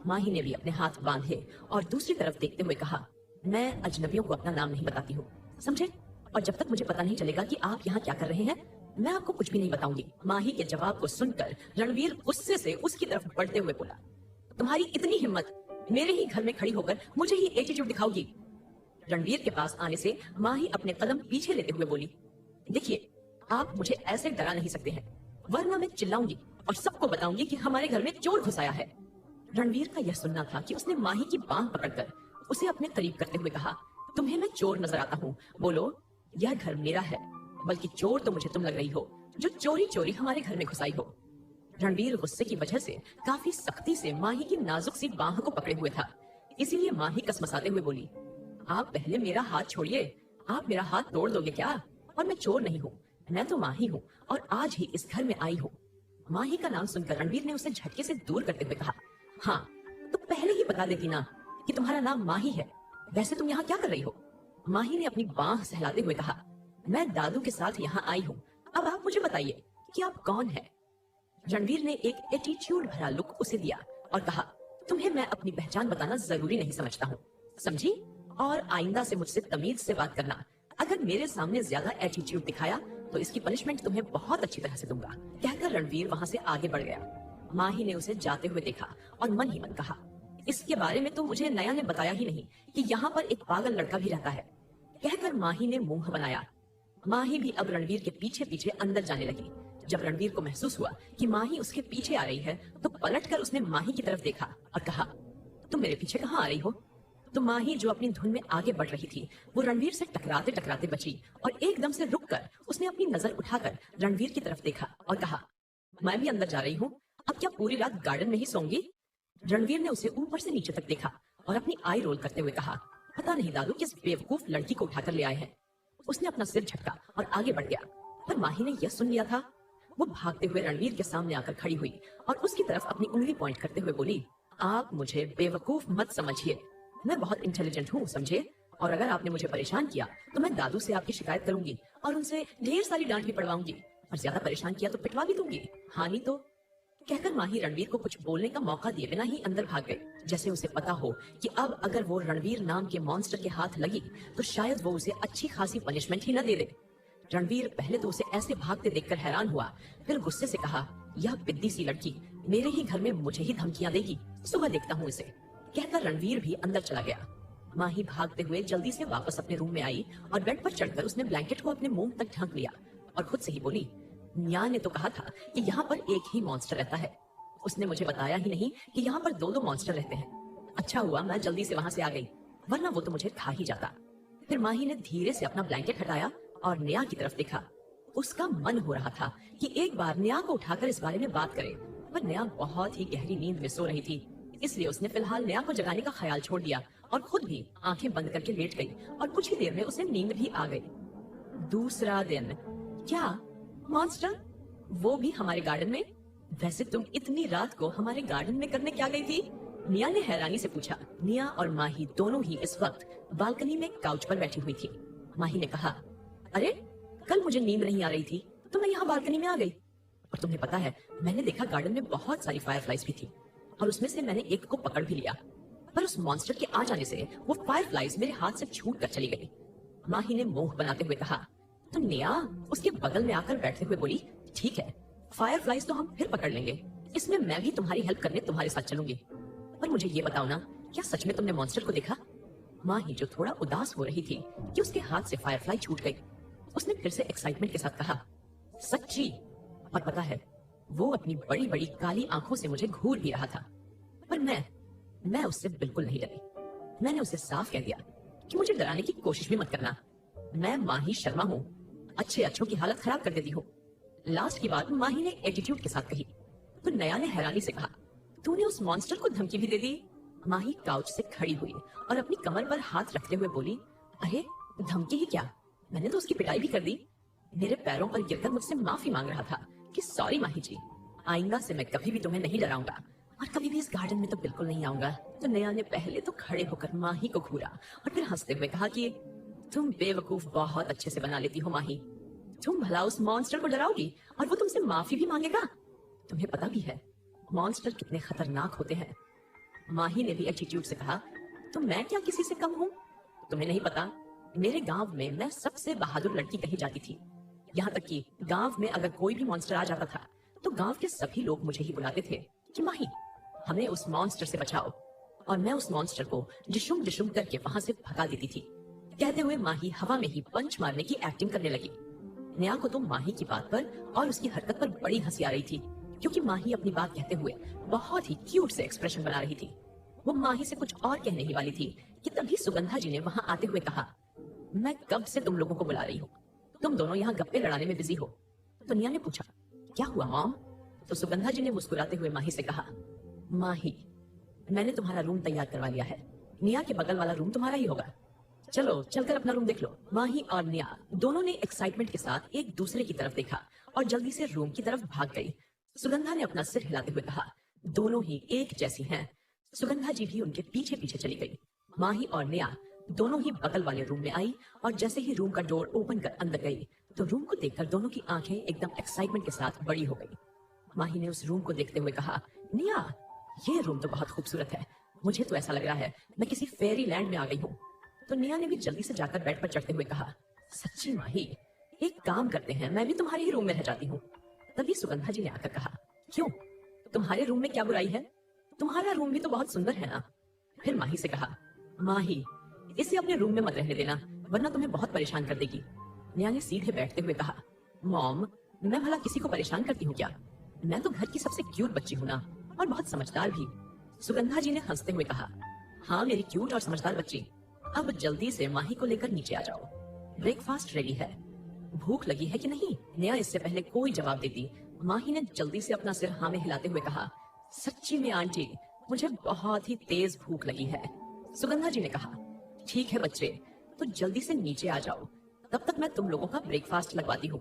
माही ने भी अपने हाथ बांधे और दूसरी तरफ देखते हुए कहा, मैं अजनबियों को अपना नाम नहीं बताती हूँ, समझे? और जब तक मुझे पता नहीं चलेगा कि आप यहाँ क्या कर रहे हैं, मैं आपको कुछ भी नहीं बताऊंगी। माही के जवाब को सुनकर रणवीर गुस्से से उसकी तरफ बढ़ते हुए बोला, तुम्हारी इतनी हिम्मत, मेरे ही घर में खड़ी होकर मुझे ही एटीट्यूड दिखाओगी? रणवीर के पास आने से माही अपने कदम पीछे लेते हुए बोली, देखिए आप मुझे ऐसे डरा नहीं सकते हैं, वरना मैं चिल्लाऊंगी और सबको बताऊंगी कि हमारे घर में चोर घुस आया है। रणवीर का यह सुनना था कि उसने माही की बांह पकड़कर उसे अपने करीब करते हुए कहा, तुम्हें मैं चोर नजर आता हूँ? बोलो, यह घर मेरा है, बल्कि चोर तो मुझे तुम लग रही हो, जो चोरी चोरी हमारे घर में घुसाई हो। रणवीर गुस्से की वजह से काफी सख्ती से माही की नाजुक सी बांह को पकड़े हुए था, इसीलिए माही कसमसाते हुए बोली, आप पहले मेरा हाथ छोड़िए, आप मेरा हाथ तोड़ दोगे क्या? और मैं चोर नहीं हूँ, मैं तो माही हूँ और आज ही इस घर में आई हूँ। माही का नाम सुनकर रणवीर ने उसे झटके से दूर करते हुए कहा, हाँ तो पहले ही बता देती ना कि तुम्हारा नाम माही है, वैसे तुम यहाँ क्या कर रही हो? माही ने अपनी बांह सहलाते हुए कहा, मैं दादू के साथ यहाँ आई हूँ, अब आप मुझे बताइए कि आप कौन है? रणवीर ने एक एटीट्यूड भरा लुक उसे दिया और कहा, तुम्हें मैं अपनी पहचान बताना जरूरी नहीं समझता हूँ, समझी? और आइंदा से मुझसे तमीज से बात करना, अगर मेरे सामने ज्यादा एटीट्यूड दिखाया तो इसकी पनिशमेंट तुम्हें बहुत अच्छी तरह से दूंगा। कहकर रणवीर वहां से आगे बढ़ गया। माही ने उसे जाते हुए देखा और मन ही मन कहा, इसके बारे में तो मुझे नया ने बताया ही नहीं कि यहाँ पर एक पागल लड़का भी रहता है। कहकर माही ने मुंह बनाया। माही भी अब रणवीर के पीछे पीछे अंदर जाने लगी। जब रणवीर को महसूस हुआ कि माही उसके पीछे आ रही है तो पलटकर उसने माही की तरफ देखा और कहा, तुम मेरे पीछे कहाँ आ रही हो? तो माही जो अपनी धुन में आगे बढ़ रही थी वो रणवीर से टकराते टकराते बची और एकदम से रुककर उसने अपनी नजर उठाकर रणवीर की तरफ देखा और कहा, मैं भी अंदर जा रही हूँ, अब क्या पूरी रात गार्डन में ही सोऊंगी? रणवीर ने उसे ऊपर से नीचे तक देखा और अपनी आई रोल करते हुए कहा, पता नहीं दादू किस बेवकूफ लड़की को उठाकर ले आए हैं। उसने अपना सिर झटका और आगे बढ़ गया, पर माही ने यह सुन लिया था। वो भागते हुए रणवीर के सामने आकर खड़ी हुई और उसकी तरफ अपनी उंगली पॉइंट करते हुए बोली, आप मुझे बेवकूफ मत समझिए, मैं बहुत इंटेलिजेंट हूँ समझे, और अगर आपने मुझे परेशान किया तो मैं दादू से आपकी शिकायत करूंगी और उनसे ढेर सारी डांट भी पड़वाऊंगी, और ज्यादा परेशान किया तो पिटवा भी दूंगी, हानि तो। कहकर माही रणवीर को कुछ बोलने का मौका दिए बिना ही अंदर भाग गई, जैसे उसे पता हो कि अब अगर वो रणवीर नाम के मॉन्स्टर के हाथ लगी तो शायद वो उसे अच्छी खासी पनिशमेंट ही न दे दे। रणवीर पहले तो उसे ऐसे भागते देखकर हैरान हुआ, फिर गुस्से से कहा, यह बिद्दी सी लड़की मेरे ही घर में मुझे ही धमकियां देगी, सुबह देखता हूँ इसे। कहकर रणवीर भी अंदर चला गया। माही भागते हुए जल्दी से वापस अपने रूम में आई और बेड पर चढ़कर उसने ब्लैंकेट को अपने मुंह तक ढक लिया और खुद से ही बोली, निया ने तो कहा था कि यहाँ पर एक ही मॉन्स्टर रहता है, उसने मुझे बताया ही नहीं कि यहाँ पर दो दो मॉन्स्टर रहते हैं। अच्छा हुआ मैं जल्दी से वहां से आ गई, वरना वो तो मुझे खा ही जाता। फिर माही ने धीरे से अपना ब्लैंकेट हटाया और नेहा की तरफ देखा। उसका मन हो रहा था कि एक बार नेहा को उठाकर इस बारे में बात करे, पर नेहा बहुत ही गहरी नींद में सो रही थी, इसलिए उसने फिलहाल नेहा को जगाने का ख्याल छोड़ दिया और खुद भी आंखें बंद करके लेट गई और कुछ ही देर में उसे नींद भी आ गई। दूसरा दिन। क्या मॉन्स्टर? वो भी हमारे गार्डन में? वैसे तुम इतनी रात को हमारे गार्डन में करने क्या गई थी? निया ने हैरानी से पूछा। निया और माही दोनों ही इस वक्त बालकनी में काउच पर बैठी हुई थी। माही ने कहा, अरे कल मुझे नींद नहीं आ रही थी तो मैं यहाँ बालकनी में आ गई, और तुम्हें पता है मैंने देखा गार्डन में बहुत सारी फायरफ्लाइज भी थी और उसमें से मैंने एक को पकड़ भी लिया, पर उस मॉन्स्टर के आ जाने से वो फायरफ्लाइज मेरे हाथ से छूट कर चली गई। माही ने मुंह बनाते हुए कहा। तो निया उसके बगल में आकर बैठते हुए बोली, ठीक है फायरफ्लाइज तो हम फिर पकड़ लेंगे, इसमें मैं भी तुम्हारी हेल्प करने तुम्हारे साथ चलूंगी, पर मुझे ये बताओ ना, क्या सच में तुमने मॉन्स्टर को देखा? माही जो थोड़ा उदास हो रही थी कि उसके हाथ से फायरफ्लाई छूट गई, उसने फिर से एक्साइटमेंट के साथ कहा, सच्ची? और पता है वो अपनी बड़ी बड़ी काली आंखों से मुझे घूर भी रहा था, पर मैं उससे बिल्कुल नहीं डरी। मैंने उसे साफ कह दिया कि मुझे डराने की कोशिश भी मत करना, मैं माही शर्मा हूँ, अच्छे अच्छों की हालत खराब कर देती हूँ। लास्ट की बात माही ने एटीट्यूड के साथ कही तो नया ने हैरानी से कहा, तूने उस मॉन्स्टर को धमकी भी दे दी? माही काउच से खड़ी हुई और अपनी कमर पर हाथ रखते हुए बोली, अरे धमकी ही क्या, मैंने तो उसकी पिटाई भी कर दी। मेरे पैरों पर गिरकर मुझसे माफी मांग रहा था कि सॉरी माही जी, आइंदा से मैं कभी भी तुम्हें नहीं डराऊंगा और कभी भी इस गार्डन में तो बिल्कुल नहीं आऊंगा। तो नया ने पहले तो खड़े होकर माही को घूरा और फिर हंसते हुए कहा कि तुम बेवकूफ बहुत अच्छे से बना लेती हो माही, तुम भला उस मॉन्स्टर को डराओगी और वो तुमसे माफी भी मांगेगा? तुम्हें पता भी है मॉन्स्टर कितने खतरनाक होते हैं। माही ने भी एटीट्यूड से कहा, तो मैं क्या किसी से कम हूँ? तुम्हें नहीं पता, मेरे गांव में मैं सबसे बहादुर लड़की कही जाती थी, यहाँ तक कि गांव में अगर कोई भी मॉन्स्टर आ जाता था तो गांव के सभी लोग मुझे ही बुलाते थे कि माही हमें उस मॉन्स्टर से बचाओ, और मैं उस मॉन्स्टर को डिशुम डिशुम करके वहां से भगा देती थी। कहते हुए माही हवा में ही पंच मारने की एक्टिंग करने लगी। नेहा को तो माही की बात पर और उसकी हरकत पर बड़ी हंसी आ रही थी, क्योंकि माही अपनी बात कहते हुए बहुत ही क्यूट से एक्सप्रेशन बना रही थी। वो माही से कुछ और कहने ही वाली थी कि तभी सुगंधा जी ने वहां आते हुए कहा, मैं कब से तुम लोगों को बुला रही हूँ, तुम दोनों यहाँ गप्पे लड़ाने में बिजी हो। तो निया ने पूछा, क्या हुआ मॉम? तो सुगंधा जी ने मुस्कुराते हुए माही से कहा, माही मैंने तुम्हारा रूम तैयार करवा लिया है, निया के बगल वाला रूम तुम्हारा ही होगा, चलो चलकर अपना रूम देख लो। माही और निया दोनों ने एक्साइटमेंट के साथ एक दूसरे की तरफ देखा और जल्दी से रूम की तरफ भाग गई। सुगंधा ने अपना सिर हिलाते हुए कहा, दोनों ही एक जैसी हैं। सुगंधा जी भी उनके पीछे पीछे चली गई। माही और निया दोनों ही बगल वाले रूम में आई और जैसे ही रूम का डोर ओपन कर अंदर गई तो रूम को देखकर दोनों की आंखें एकदम एक्साइटमेंट के साथ बड़ी हो गई। माही ने उस रूम को देखते हुए कहा, निया ये रूम तो बहुत खूबसूरत है, मुझे तो ऐसा लग रहा है मैं किसी फेरी लैंड में आ गई हूँ। तो निया ने भी जल्दी से जाकर बेड पर चढ़ते हुए कहा, सच्ची माही, एक काम करते हैं, मैं भी तुम्हारे ही रूम में रह जाती हूँ। तभी सुगंधा जी ने आकर कहा, क्यों, तुम्हारे रूम में क्या बुराई है? तुम्हारा रूम भी तो बहुत सुंदर है ना। फिर माही से कहा, माही, इसे अपने रूम में मत रहने देना, वरना तुम्हें बहुत परेशान कर देगी। नेहा ने सीधे बैठते हुए कहा, मॉम, मैं भला किसी को परेशान करती हूँ क्या? मैं तो घर की सबसे क्यूट बच्ची हूँ ना, और बहुत समझदार भी। सुगंधा जी ने हंसते हुए कहा, हाँ मेरी क्यूट और समझदार बच्ची, अब जल्दी से माही को लेकर नीचे आ जाओ, ब्रेकफास्ट रेडी है। भूख लगी है कि नहीं? नेहा इससे पहले कोई जवाब देती, माही ने जल्दी से अपना सिर हाँ में हिलाते हुए कहा, सच्ची में आंटी, मुझे बहुत ही तेज भूख लगी है। सुगंधा जी ने कहा, ठीक है बच्चे, तो जल्दी से नीचे आ जाओ, तब तक मैं तुम लोगों का ब्रेकफास्ट लगवाती हूँ।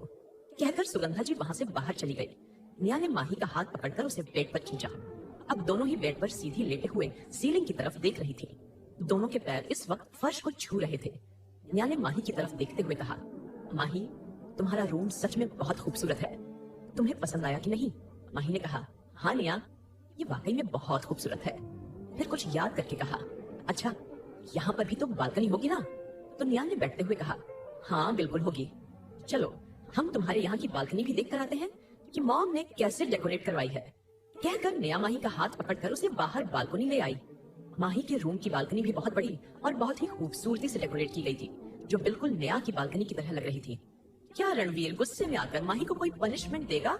कहकर सुगंधा जी वहां से बाहर चली गई। नेहा ने माही का हाथ पकड़कर उसे बेड पर खींचा। अब दोनों ही बेड पर सीधी लेटे हुए सीलिंग की तरफ देख रही थी। दोनों के पैर इस वक्त फर्श को छू रहे थे। नेहा ने माही की तरफ देखते हुए कहा, माही, तुम्हारा रूम सच में बहुत खूबसूरत है, तुम्हें पसंद आया कि नहीं? माही ने कहा, हाँ नेहा, ये वाकई में बहुत खूबसूरत है। फिर कुछ याद करके कहा, अच्छा, यहाँ पर भी तो बालकनी होगी ना? तो नेहा ने बैठते हुए कहा, हाँ बिल्कुल होगी। चलो हम तुम्हारे यहाँ की बालकनी भी देख कर आते हैं कि मॉम ने कैसे डेकोरेट करवाई है। कहकर नेहा माही का हाथ पकड़कर उसे बाहर बालकनी ले आई। माही के रूम की बालकनी भी बहुत बड़ी और बहुत ही खूबसूरती से डेकोरेट की गई थी, जो बिल्कुल नेहा की बालकनी की तरह लग रही थी। क्या रणवीर गुस्से में आकर माही को कोई पनिशमेंट देगा?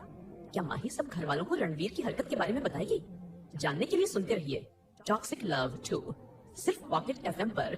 क्या माही सब घर वालों को रणवीर की हरकत के बारे में बताएगी? जानने के लिए सुनते रहिए टॉक्सिक लव 2 सिर्फ पॉकेट एफएम पर